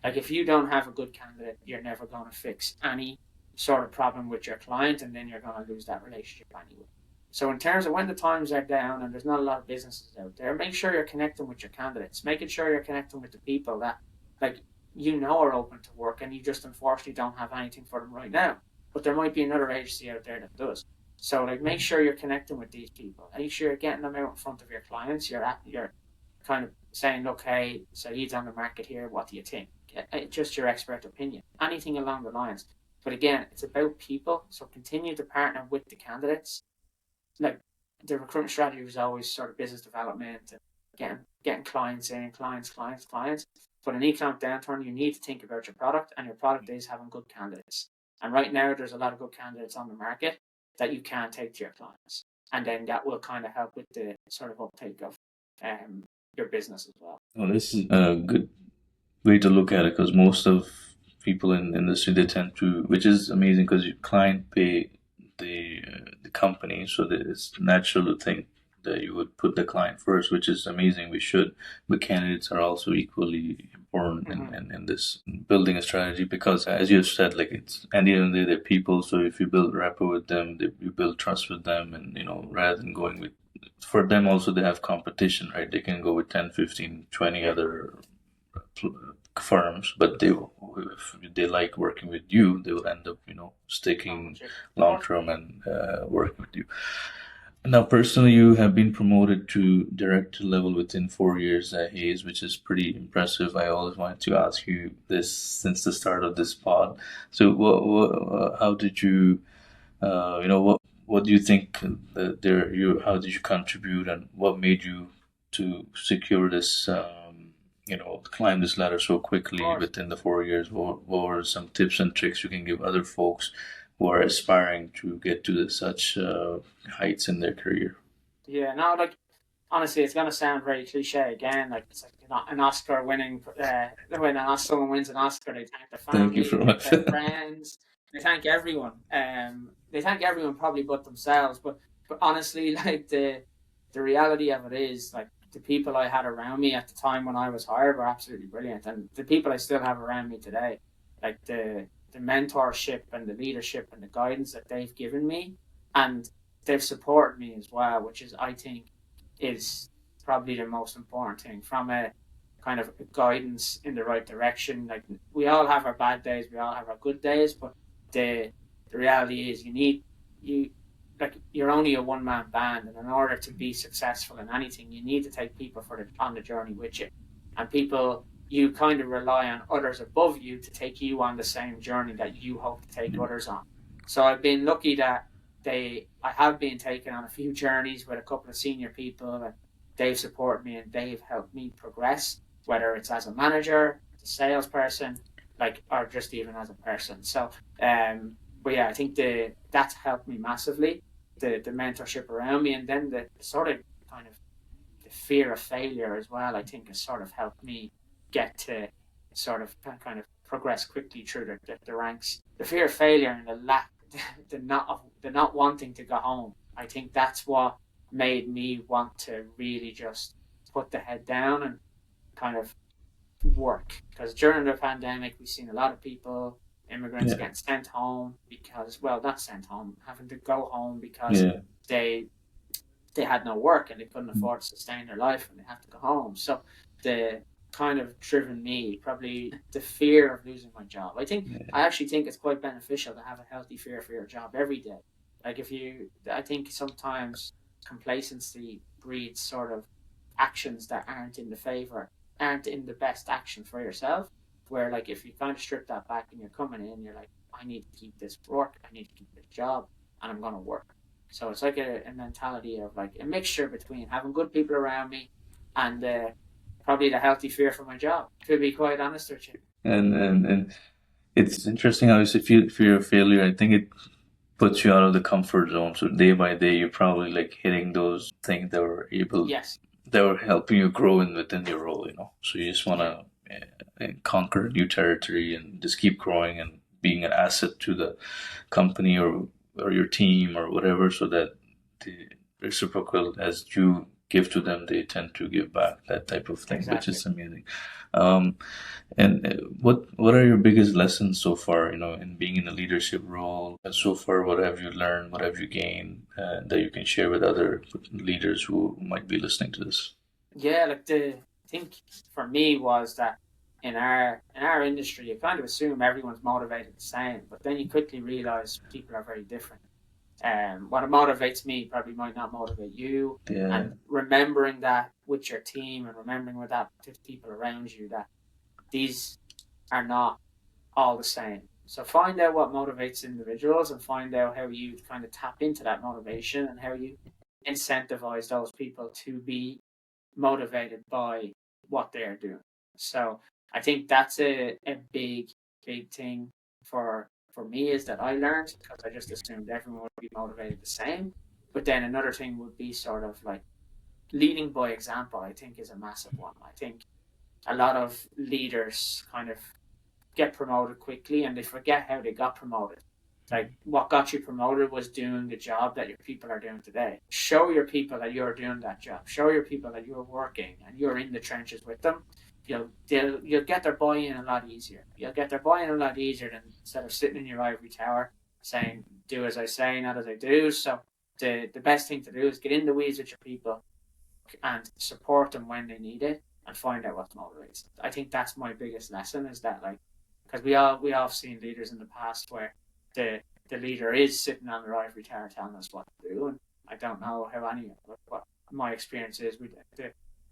Like, if you don't have a good candidate, you're never going to fix any sort of problem with your client, and then you're going to lose that relationship anyway. So in terms of when the times are down and there's not a lot of businesses out there, make sure you're connecting with your candidates, making sure you're connecting with the people that, like, are open to work, and you just unfortunately don't have anything for them right now. But there might be another agency out there that does. So, like, make sure you're connecting with these people. Make sure you're getting them out in front of your clients. You're kind of saying, look, hey, so he's on the market here. What do you think? Just your expert opinion. Anything along the lines. But again, it's about people. So continue to partner with the candidates. Like, the recruitment strategy was always sort of business development and getting clients in, clients. But in economic downturn, you need to think about your product, and your product is having good candidates. And right now, there's a lot of good candidates on the market that you can take to your clients, and then that will kind of help with the sort of uptake of your business as well. Well, this is a good way to look at it, because most of people in the industry, they tend to, which is amazing because your client pay the company, so that it's natural to think that you would put the client first, which is amazing. We should, but candidates are also equally important in this building a strategy, because as you said, like, it's at the end of the day, they're people. So if you build rapport with them, you build trust with them, and rather than going with, for them also, they have competition, right? They can go with 10, 15, 20 other firms, but if they like working with you, they will end up sticking long term and working with you. Now, personally, you have been promoted to director level within 4 years at Hayes, which is pretty impressive. I always wanted to ask you this since the start of this pod. So, how did you, what do you think that how did you contribute, and what made you to secure this, climb this ladder so Of quickly course. within the 4 years? What were some tips and tricks you can give other folks who are aspiring to get to such heights in their career? Yeah, no, like honestly, it's gonna sound very cliche again. Like it's like an Oscar winning. Someone wins an Oscar, they thank their Thank you family, they for thank much. their friends, they thank everyone. They thank everyone probably but themselves. But honestly, like the reality of it is like the people I had around me at the time when I was hired were absolutely brilliant, and the people I still have around me today, like the mentorship and the leadership and the guidance that they've given me, and they've supported me as well, which is I think is probably the most important thing from a kind of guidance in the right direction. Like we all have our bad days, we all have our good days, but the reality is you like you're only a one man band, and in order to be successful in anything, you need to take people on the journey with you, and people you kind of rely on others above you to take you on the same journey that you hope to take others on. So I've been lucky that I have been taken on a few journeys with a couple of senior people, and they've supported me and they've helped me progress, whether it's as a manager, as a salesperson, like or just even as a person. So but yeah, I think that's helped me massively. The mentorship around me, and then the sort of kind of the fear of failure as well, I think has sort of helped me get to sort of kind of progress quickly through the ranks. The fear of failure and the lack, the not wanting to go home. I think that's what made me want to really just put the head down and kind of work. Because during the pandemic, we've seen a lot of people, immigrants, Yeah, getting sent home because, well, not sent home, having to go home because yeah, they they had no work and they couldn't afford to sustain their life and they have to go home. So the kind of driven me probably the fear of losing my job. I yeah, actually think it's quite beneficial to have a healthy fear for your job every day. Like I think sometimes complacency breeds sort of actions that aren't in the best action for yourself. Where like if you kind of strip that back and you're coming in, you're like, I need to keep this work, I need to keep this job, and I'm gonna work. So it's like a mentality of like a mixture between having good people around me and probably the healthy fear for my job, to be quite honest with you. and it's interesting how you say fear of failure. I think it puts you out of the comfort zone. So day by day, you're probably like hitting those things Yes. that were helping you grow within your role. So you just want Yeah. to conquer new territory and just keep growing and being an asset to the company or your team or whatever, so that the reciprocal as you give to them, they tend to give back, that type of thing, which Exactly. is amazing. Um, and what are your biggest lessons so far? In being in a leadership role, and so far, what have you learned? What have you gained that you can share with other leaders who might be listening to this? Yeah, like the think for me was that in our industry, you kind of assume everyone's motivated the same, but then you quickly realize people are very different. What motivates me probably might not motivate you, Yeah, and remembering that with your team and remembering with that with people around you that these are not all the same. So find out what motivates individuals and find out how you kind of tap into that motivation and how you incentivize those people to be motivated by what they're doing. So I think that's a big thing for me is that I learned because I just assumed everyone would be motivated the same. But then another thing would be sort of like leading by example, I think is a massive one. I think a lot of leaders kind of get promoted quickly and they forget how they got promoted. Like what got you promoted was doing the job that your people are doing today. Show your people that you're doing that job. Show your people that you're working and you're in the trenches with them. You'll get their buy-in a lot easier. You'll get their buy-in a lot easier than instead of sitting in your ivory tower saying, do as I say, not as I do. So the best thing to do is get in the weeds with your people and support them when they need it and find out what motivates them. I think that's my biggest lesson is that like because we all have seen leaders in the past where the the leader is sitting on their ivory tower telling us what to do, and I don't know how any of it, what my experience is.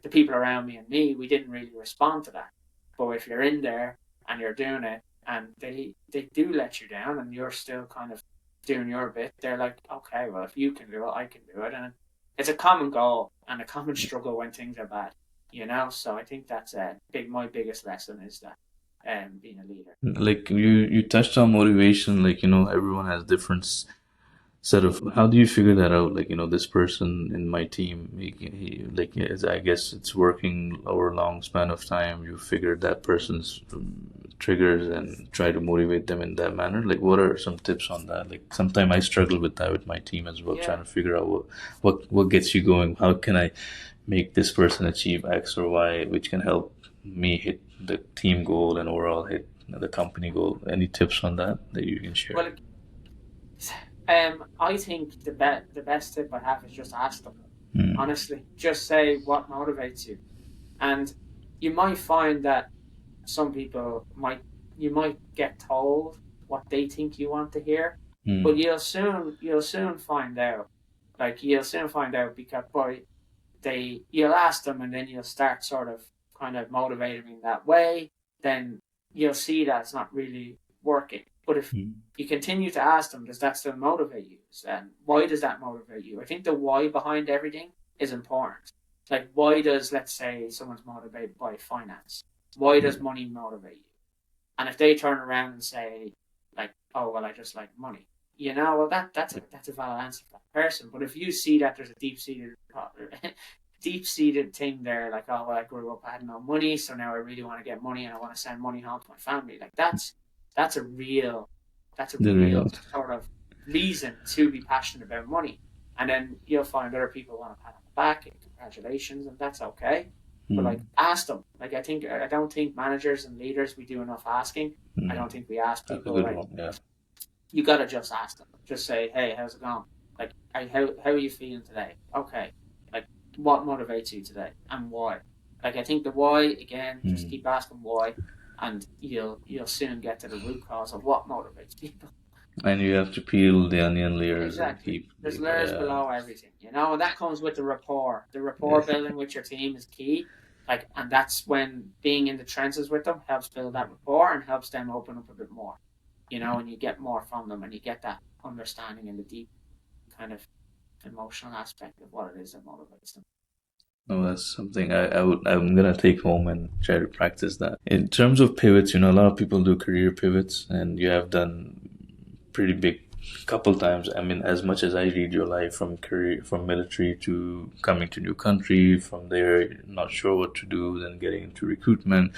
The people around me and me, we didn't really respond to that. But if you're in there and you're doing it, and they do let you down, and you're still kind of doing your bit, they're like, okay, well, if you can do it, I can do it, and it's a common goal and a common struggle when things are bad, you know. So I think that's my biggest lesson is that being a leader. Like you touched on motivation, like everyone has different set of. How do you figure that out? Like this person in my team, he like I guess it's working over a long span of time. You figure that person's triggers and try to motivate them in that manner. Like what are some tips on that? Like sometimes I struggle with that with my team as well, Yeah. trying to figure out what gets you going. How can I make this person achieve X or Y, which can help me hit the team goal and overall hit the company goal. Any tips on that you can share? Well, I think the best tip I have is just ask them. Mm. Honestly, just say what motivates you, and you might find that some people might you might get told what they think you want to hear, but Mm. you'll soon find out. Like you'll soon find out because you'll ask them and then you'll start sort of kind of motivating in that way, then you'll see that it's not really working. But if Mm. you continue to ask them, does that still motivate you? And why does that motivate you? I think the why behind everything is important. Like, why does, let's say, someone's motivated by finance? Why does Mm. money motivate you? And if they turn around and say, like, oh, well, I just like money, well, that's a valid answer for that person. But if you see that there's a deep seated thing there, like, oh, well, I grew up, I had no money, so now I really want to get money and I want to send money home to my family. Like that's a real that's a The real real. sort of reason to be passionate about money. And then you'll find other people want to pat on the back and congratulations, and that's okay. But like Mm. ask them. Like I don't think managers and leaders we do enough asking. I Mm. don't think we ask That's a people good like one. Yeah. you gotta just ask them. Just say, hey, how's it going? Like, how are you feeling today? Okay. Like, what motivates you today and why? Like, I think the why again. Just Mm. keep asking why, and you'll soon get to the root cause of what motivates people. And you have to peel the onion layers and Exactly. keep There's deep. layers Yeah. below everything, and that comes with the rapport. The rapport Yeah. building with your team is key. Like, and that's when being in the trenches with them helps build that rapport and helps them open up a bit more, and you get more from them and you get that understanding and the deep kind of emotional aspect of what it is that motivates them. No, that's something I'm gonna take home and try to practice that. In terms of pivots, a lot of people do career pivots, and you have done pretty big couple times. I mean, as much as I read your life from career, from military to coming to new country, from there not sure what to do, then getting into recruitment,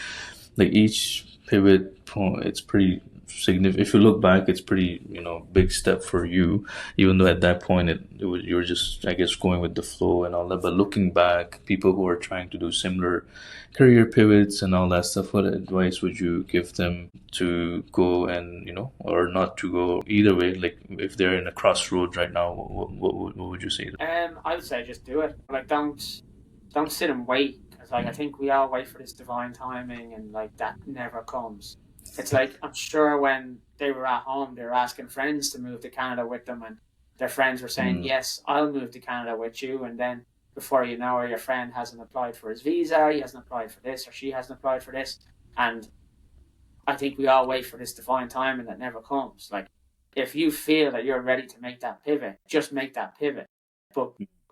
like each pivot point, it's pretty significant. If you look back, it's pretty big step for you, even though at that point you were just, I guess, going with the flow and all that. But looking back, people who are trying to do similar career pivots and all that stuff, what advice would you give them to go and or not to go either way? Like if they're in a crossroads right now, what would you say to I would say just do it. Like, don't sit and wait, because like I them? think we all wait for this divine timing, and like that never comes. It's like, I'm sure when they were at home, they were asking friends to move to Canada with them, and their friends were saying, Mm. yes, I'll move to Canada with you. And then before you know it, your friend hasn't applied for his visa, he hasn't applied for this, or she hasn't applied for this. And I think we all wait for this divine timing that never comes. Like, if you feel that you're ready to make that pivot, just make that pivot. But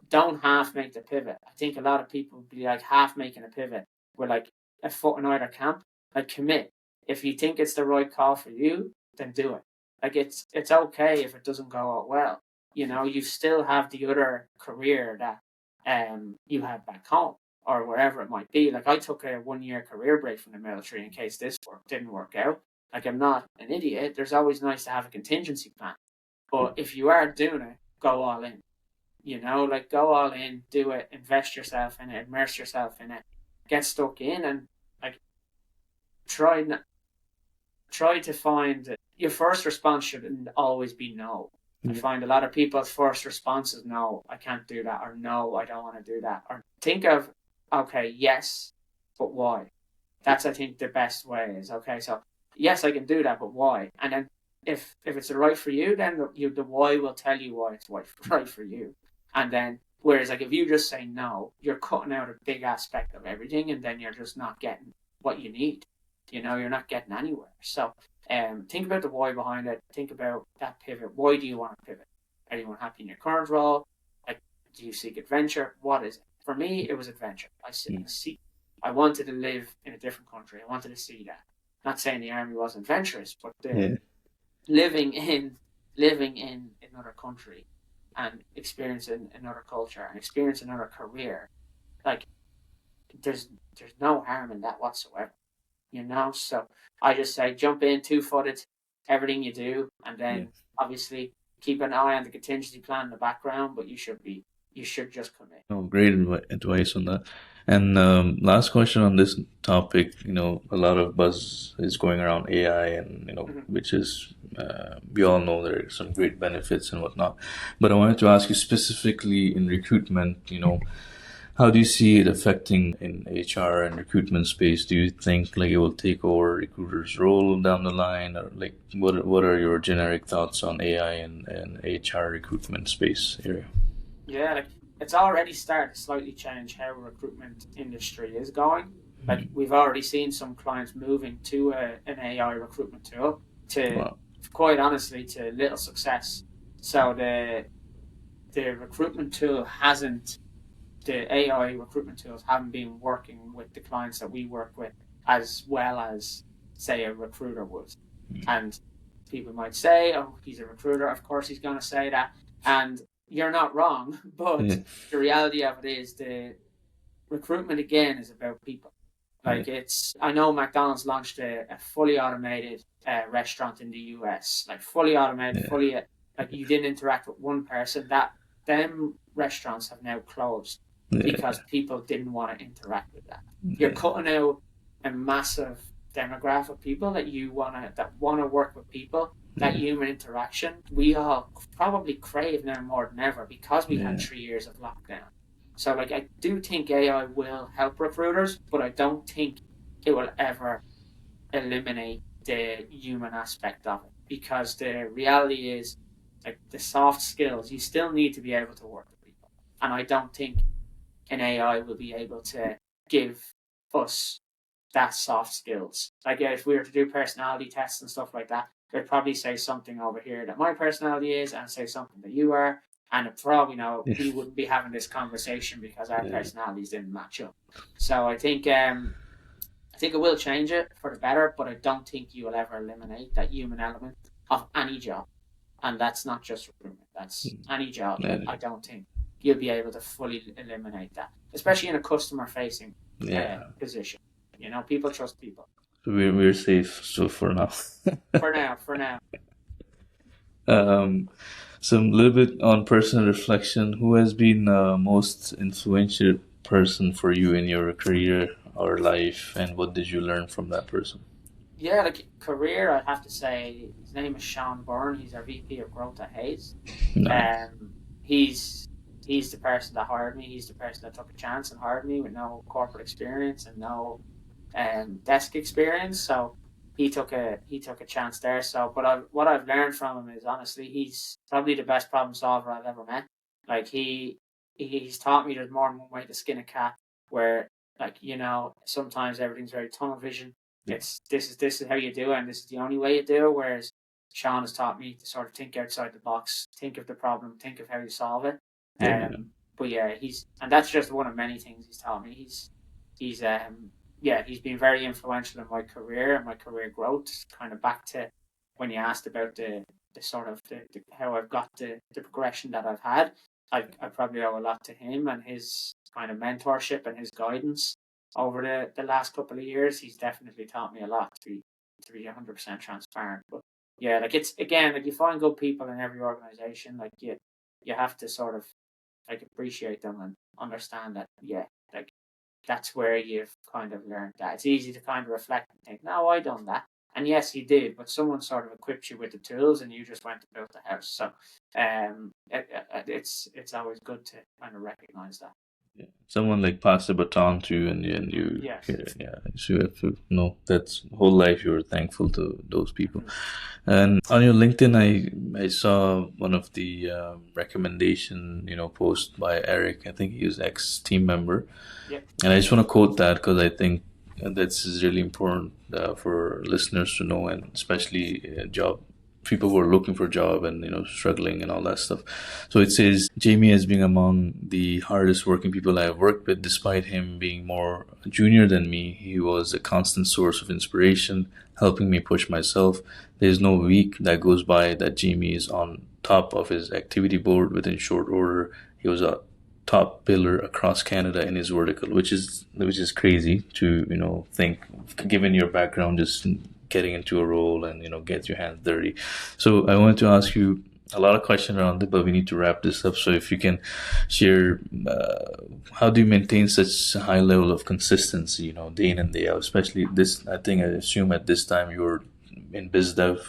don't half make the pivot. I think a lot of people be like half making a pivot with like a foot in either camp. Like, commit. If you think it's the right call for you, then do it. Like, it's okay if it doesn't go out well. You still have the other career that you had back home or wherever it might be. Like, I took a 1 year career break from the military in case this didn't work out. Like, I'm not an idiot. There's always nice to have a contingency plan. But if you are doing it, go all in. Like, go all in, do it, invest yourself in it, immerse yourself in it, get stuck in, and like try try to find your first response shouldn't always be no. I Yeah. find a lot of people's first response is no, I can't do that, or no, I don't want to do that. Or think of, okay, yes, but why? That's, I think, the best way is, okay, so yes, I can do that, but why? And then if it's right for you, then the why will tell you why it's right for you. And then, whereas like if you just say no, you're cutting out a big aspect of everything, and then you're just not getting what you need. You're not getting anywhere. So think about the why behind it. Think about that pivot. Why do you want to pivot? Are you unhappy in your current role? Like, do you seek adventure? What is it? For me, it was adventure. I wanted to live in a different country. I wanted to see that. Not saying the army wasn't adventurous, but Yeah. living in living in another country and experiencing another culture and experiencing another career, like there's no harm in that whatsoever. So I just say jump in 2-footed, everything you do, and Yeah. then obviously keep an eye on the contingency plan in the background, but you should just commit. No, great advice on that. And last question on this topic. A lot of buzz is going around AI, and Mhm. which is we all know there are some great benefits and whatnot. But I wanted to ask you specifically in recruitment. How do you see it affecting in HR and recruitment space? Do you think like it will take over recruiters' role down the line, or like what are your generic thoughts on AI and HR recruitment space area? Yeah, like it's already started to slightly change how recruitment industry is going. Like Mhm. we've already seen some clients moving to an AI recruitment tool to, Wow. quite honestly, to little success. So the recruitment tool hasn't the AI recruitment tools haven't been working with the clients that we work with as well as, say, a recruiter would. And people might say, oh, he's a recruiter. Of course, he's going to say that. And you're not wrong. But Yeah. the reality of it is the recruitment, again, is about people. Yeah. Like I know McDonald's launched a fully automated restaurant in the US, like fully automated, Yeah. like you didn't interact with one person. Them restaurants have now closed Yeah. because people didn't want to interact with that. You're Yeah. cutting out a massive demographic of people that want to work with people. That Yeah. human interaction we all probably crave now more than ever because we had Yeah. 3 years of lockdown. So like I do think AI will help recruiters, but I don't think it will ever eliminate the human aspect of it because the reality is like the soft skills you still need to be able to work with people, and I don't think an AI will be able to give us that soft skills. Like if we were to do personality tests and stuff like that, they'd probably say something over here that my personality is and say something that you are. And for all we know, Yeah. we wouldn't be having this conversation because our Yeah. personalities didn't match up. So I think it will change it for the better, but I don't think you will ever eliminate that human element of any job. And that's not just recruitment, that's any job. Yeah. I don't think you'll be able to fully eliminate that, especially in a customer facing Yeah. position. People trust people. So we're safe so for now. For now. um, so a little bit on personal reflection. Who has been most influential person for you in your career or life, and what did you learn from that person? Yeah, like career, I'd have to say his name is Sean Byrne. He's our VP of growth at Hayes. Nice. Um, he's he's the person that hired me. He's the person that took a chance and hired me with no corporate experience and no desk experience. So he took a chance there. So, but what I've learned from him is honestly, he's probably the best problem solver I've ever met. Like he's taught me there's more than one way to skin a cat. Where like sometimes everything's very tunnel vision. Yeah. It's this is how you do it, and this is the only way you do it. Whereas Sean has taught me to sort of think outside the box, think of the problem, think of how you solve it. Yeah. But yeah, and that's just one of many things he's taught me. He's yeah, he's been very influential in my career and my career growth. Kind of back to when you asked about the sort of how I've got the progression that I've had. I probably owe a lot to him and his kind of mentorship and his guidance over the last couple of years. He's definitely taught me a lot to be 100% transparent. But yeah, like it's again like you find good people in every organization. Like you have to sort of like appreciate them and understand that like that's where you've kind of learned that. It's easy to kind of reflect and think, no, I done that. And yes, you did, but someone sort of equipped you with the tools, and you just went to build the house. So, it's always good to kind of recognize that. Yeah. Someone like pass the baton to you, and you, Yes. yeah, so you have to know that's whole life you're thankful to those people. Hmm. And on your LinkedIn, I saw one of the recommendation, post by Eric. I think he was ex team member, Yep. and I just want to quote that because I think that's is really important for listeners to know, and especially job people who are looking for a job and struggling and all that stuff. So it says Jamie has been among the hardest working people I have worked with. Despite him being more junior than me, he was a constant source of inspiration, helping me push myself. There's no week that goes by that Jamie is on top of his activity board within short order. He was a top biller across Canada in his vertical, which is crazy to think, given your background, just getting into a role and get your hands dirty. So I wanted to ask you a lot of questions around it, but we need to wrap this up. So if you can share, how do you maintain such a high level of consistency, day in and day out? Especially this, I think I assume at this time you were in biz dev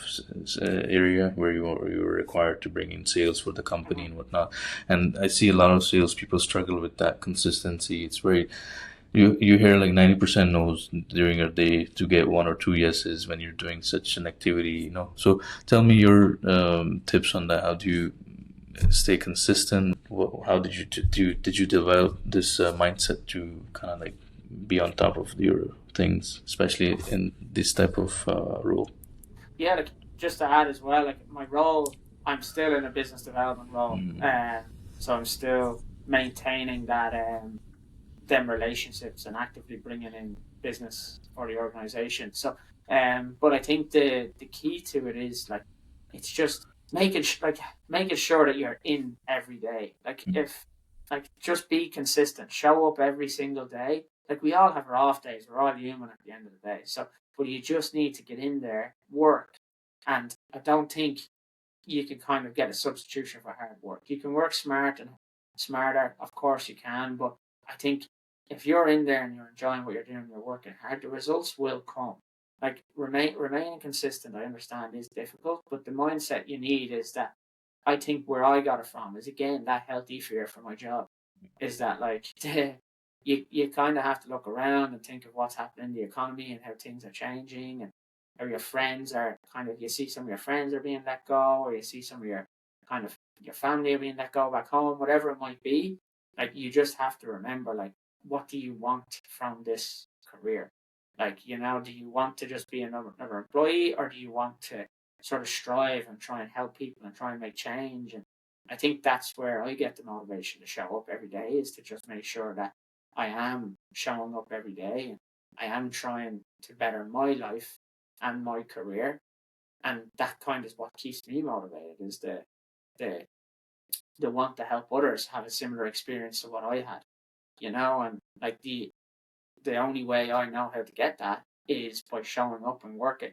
area where you were required to bring in sales for the company Hmm. and whatnot. And I see a lot of salespeople struggle with that consistency. It's very you hear like 90% no's during your day to get one or two yeses when you're doing such an activity. So tell me your tips on that. How do you stay consistent? How did you develop this mindset to kind of like be on top of your things, especially in this type of role? Yeah, like just to add as well, like my role, I'm still in a business development role, Mm. so I'm still maintaining that them relationships and actively bringing in business for the organization. So, but I think the key to it is like it's just making sure that you're in every day. Like if like just be consistent, show up every single day. Like we all have our off days. We're all human at the end of the day. So, but you just need to get in there, work, and I don't think you can kind of get a substitution for hard work. You can work smart and smarter, of course you can, but I think if you're in there and you're enjoying what you're doing, you're working hard, the results will come. Like remaining consistent, I understand is difficult, but the mindset you need is that I think where I got it from is again that healthy fear for my job. Is that like you kind of have to look around and think of what's happening in the economy and how things are changing and how your friends are kind of you see some of your friends are being let go or you see some of your kind of your family are being let go back home, whatever it might be. Like you just have to remember like what do you want from this career? Like, do you want to just be another employee or do you want to sort of strive and try and help people and try and make change? And I think that's where I get the motivation to show up every day is to just make sure that I am showing up every day and I am trying to better my life and my career. And that kind of what keeps me motivated is the the want to help others have a similar experience to what I had, and like the only way I know how to get that is by showing up and working.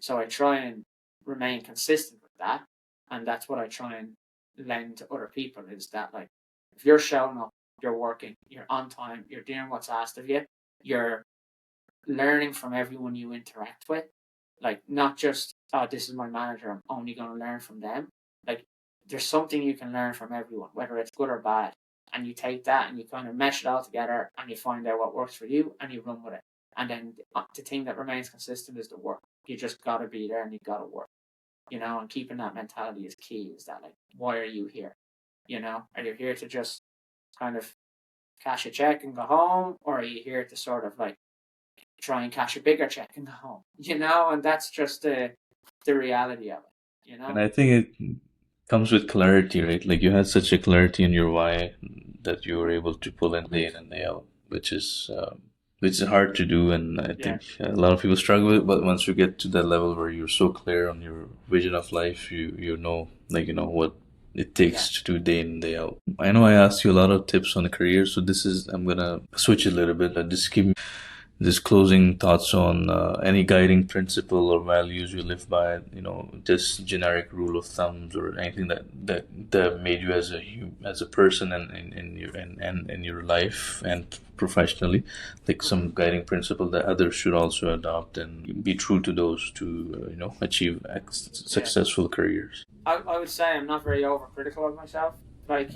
So I try and remain consistent with that. And that's what I try and lend to other people is that like if you're showing up, you're working, you're on time, you're doing what's asked of you, you're learning from everyone you interact with. Like not just, oh, this is my manager, I'm only gonna learn from them. Like there's something you can learn from everyone, whether it's good or bad. And you take that and you kind of mesh it all together and you find out what works for you and you run with it. And then the thing that remains consistent is the work. You just gotta be there and you gotta work. And keeping that mentality is key. Is that like why are you here? Are you here to just kind of cash a check and go home, or are you here to sort of like try and cash a bigger check and go home? And that's just the reality of it. And I think it comes with clarity, right? Like you had such a clarity in your why that you were able to pull in and day out, which is hard to do, and I Yeah, think a lot of people struggle with it. But once you get to that level where you're so clear on your vision of life, you know, like what it yeah, takes to do day in day out. I know I asked you a lot of tips on the career, so I'm gonna switch a little bit. Just give me just closing thoughts on any guiding principle or values you live by, just generic rule of thumbs or anything that made you as a person and in your life and professionally, like hmm, some guiding principle that others should also adopt and be true to those to achieve yeah. successful careers. I would say I'm not very overcritical of myself. Like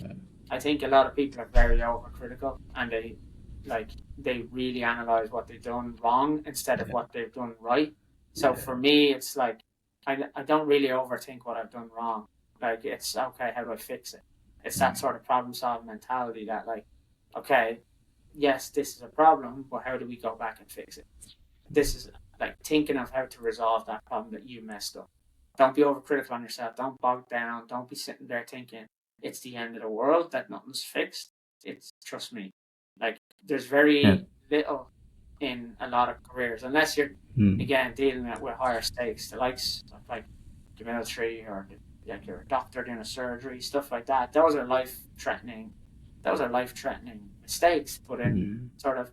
I think a lot of people are very overcritical, and they really analyze what they've done wrong instead of Yeah. what they've done right. So for me, it's like I don't really overthink what I've done wrong. Like, it's okay, how do I fix it? It's that Mm. sort of problem solving mentality that, like, okay, yes, this is a problem, but how do we go back and fix it? This is like thinking of how to resolve that problem that you messed up. Don't be overcritical on yourself. Don't bog down. Don't be sitting there thinking it's the end of the world, that nothing's fixed. It's, trust me, like, there's Yeah. very little in a lot of careers, unless you're, Mm. again, dealing with higher stakes, the likes of like the military, or like you're a doctor doing a surgery, stuff like that. Those are life threatening. Those are life threatening mistakes. But in Mm. sort of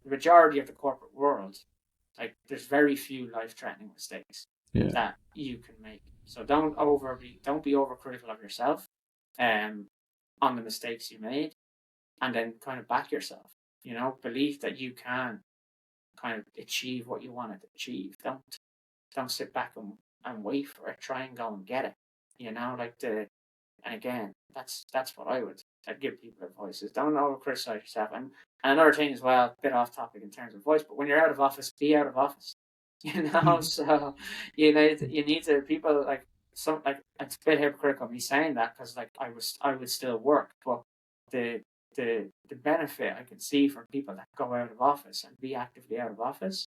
the majority of the corporate world, like, there's very few life threatening mistakes Yeah. that you can make. So don't be overcritical of yourself, um, on the mistakes you made, and then kind of back yourself. Believe that you can kind of achieve what you wanted to achieve. Don't sit back and wait for it. Try and go and get it. Like and again, that's what I'd give people advice is, don't over criticize yourself. And another thing as well, a bit off topic in terms of voice, but when you're out of office, be out of office. Mm. So you need to, people like, some, like, it's a bit hypocritical of me saying that, because like I would still work, but the the benefit I can see from people that go out of office and be actively out of office,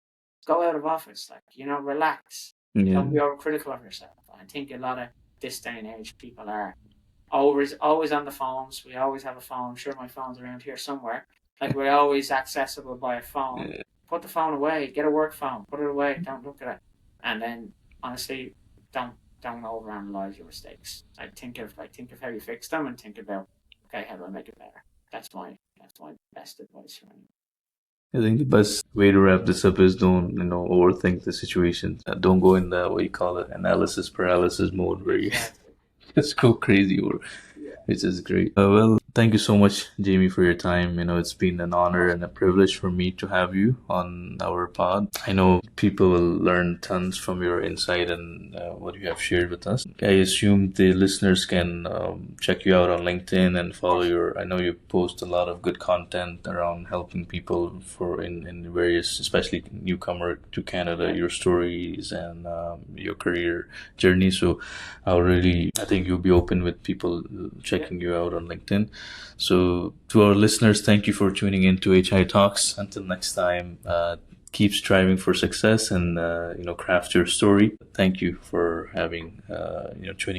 go out of office, like, relax. Yeah. Don't be overcritical of yourself. I think a lot of this day and age, people are always on the phones. We always have a phone. I'm sure my phone's around here somewhere. Like, we're always accessible by a phone. Yeah. Put the phone away. Get a work phone. Put it away. Don't look at it. And then, honestly, don't don't overanalyze your mistakes. Think of how you fix them, and think about, okay, how do I make it better? That's my best advice for me. I think the best way to wrap this up is, don't, overthink the situation. Don't go in the, what you call it, analysis paralysis mode, where you Exactly. just go crazy, or Yeah. which is great. Well, thank you so much, Jamie, for your time. It's been an honor and a privilege for me to have you on our pod. I know people will learn tons from your insight and what you have shared with us. I assume the listeners can check you out on LinkedIn and Of follow course. your. I know you post a lot of good content around helping people in various, especially newcomer to Canada, Yeah. your stories and your career journey. So I think you'll be open with people Yeah. checking you out on LinkedIn. So, to our listeners, thank you for tuning in to HI Talks. Until next time, keep striving for success and, craft your story. Thank you for having, tuning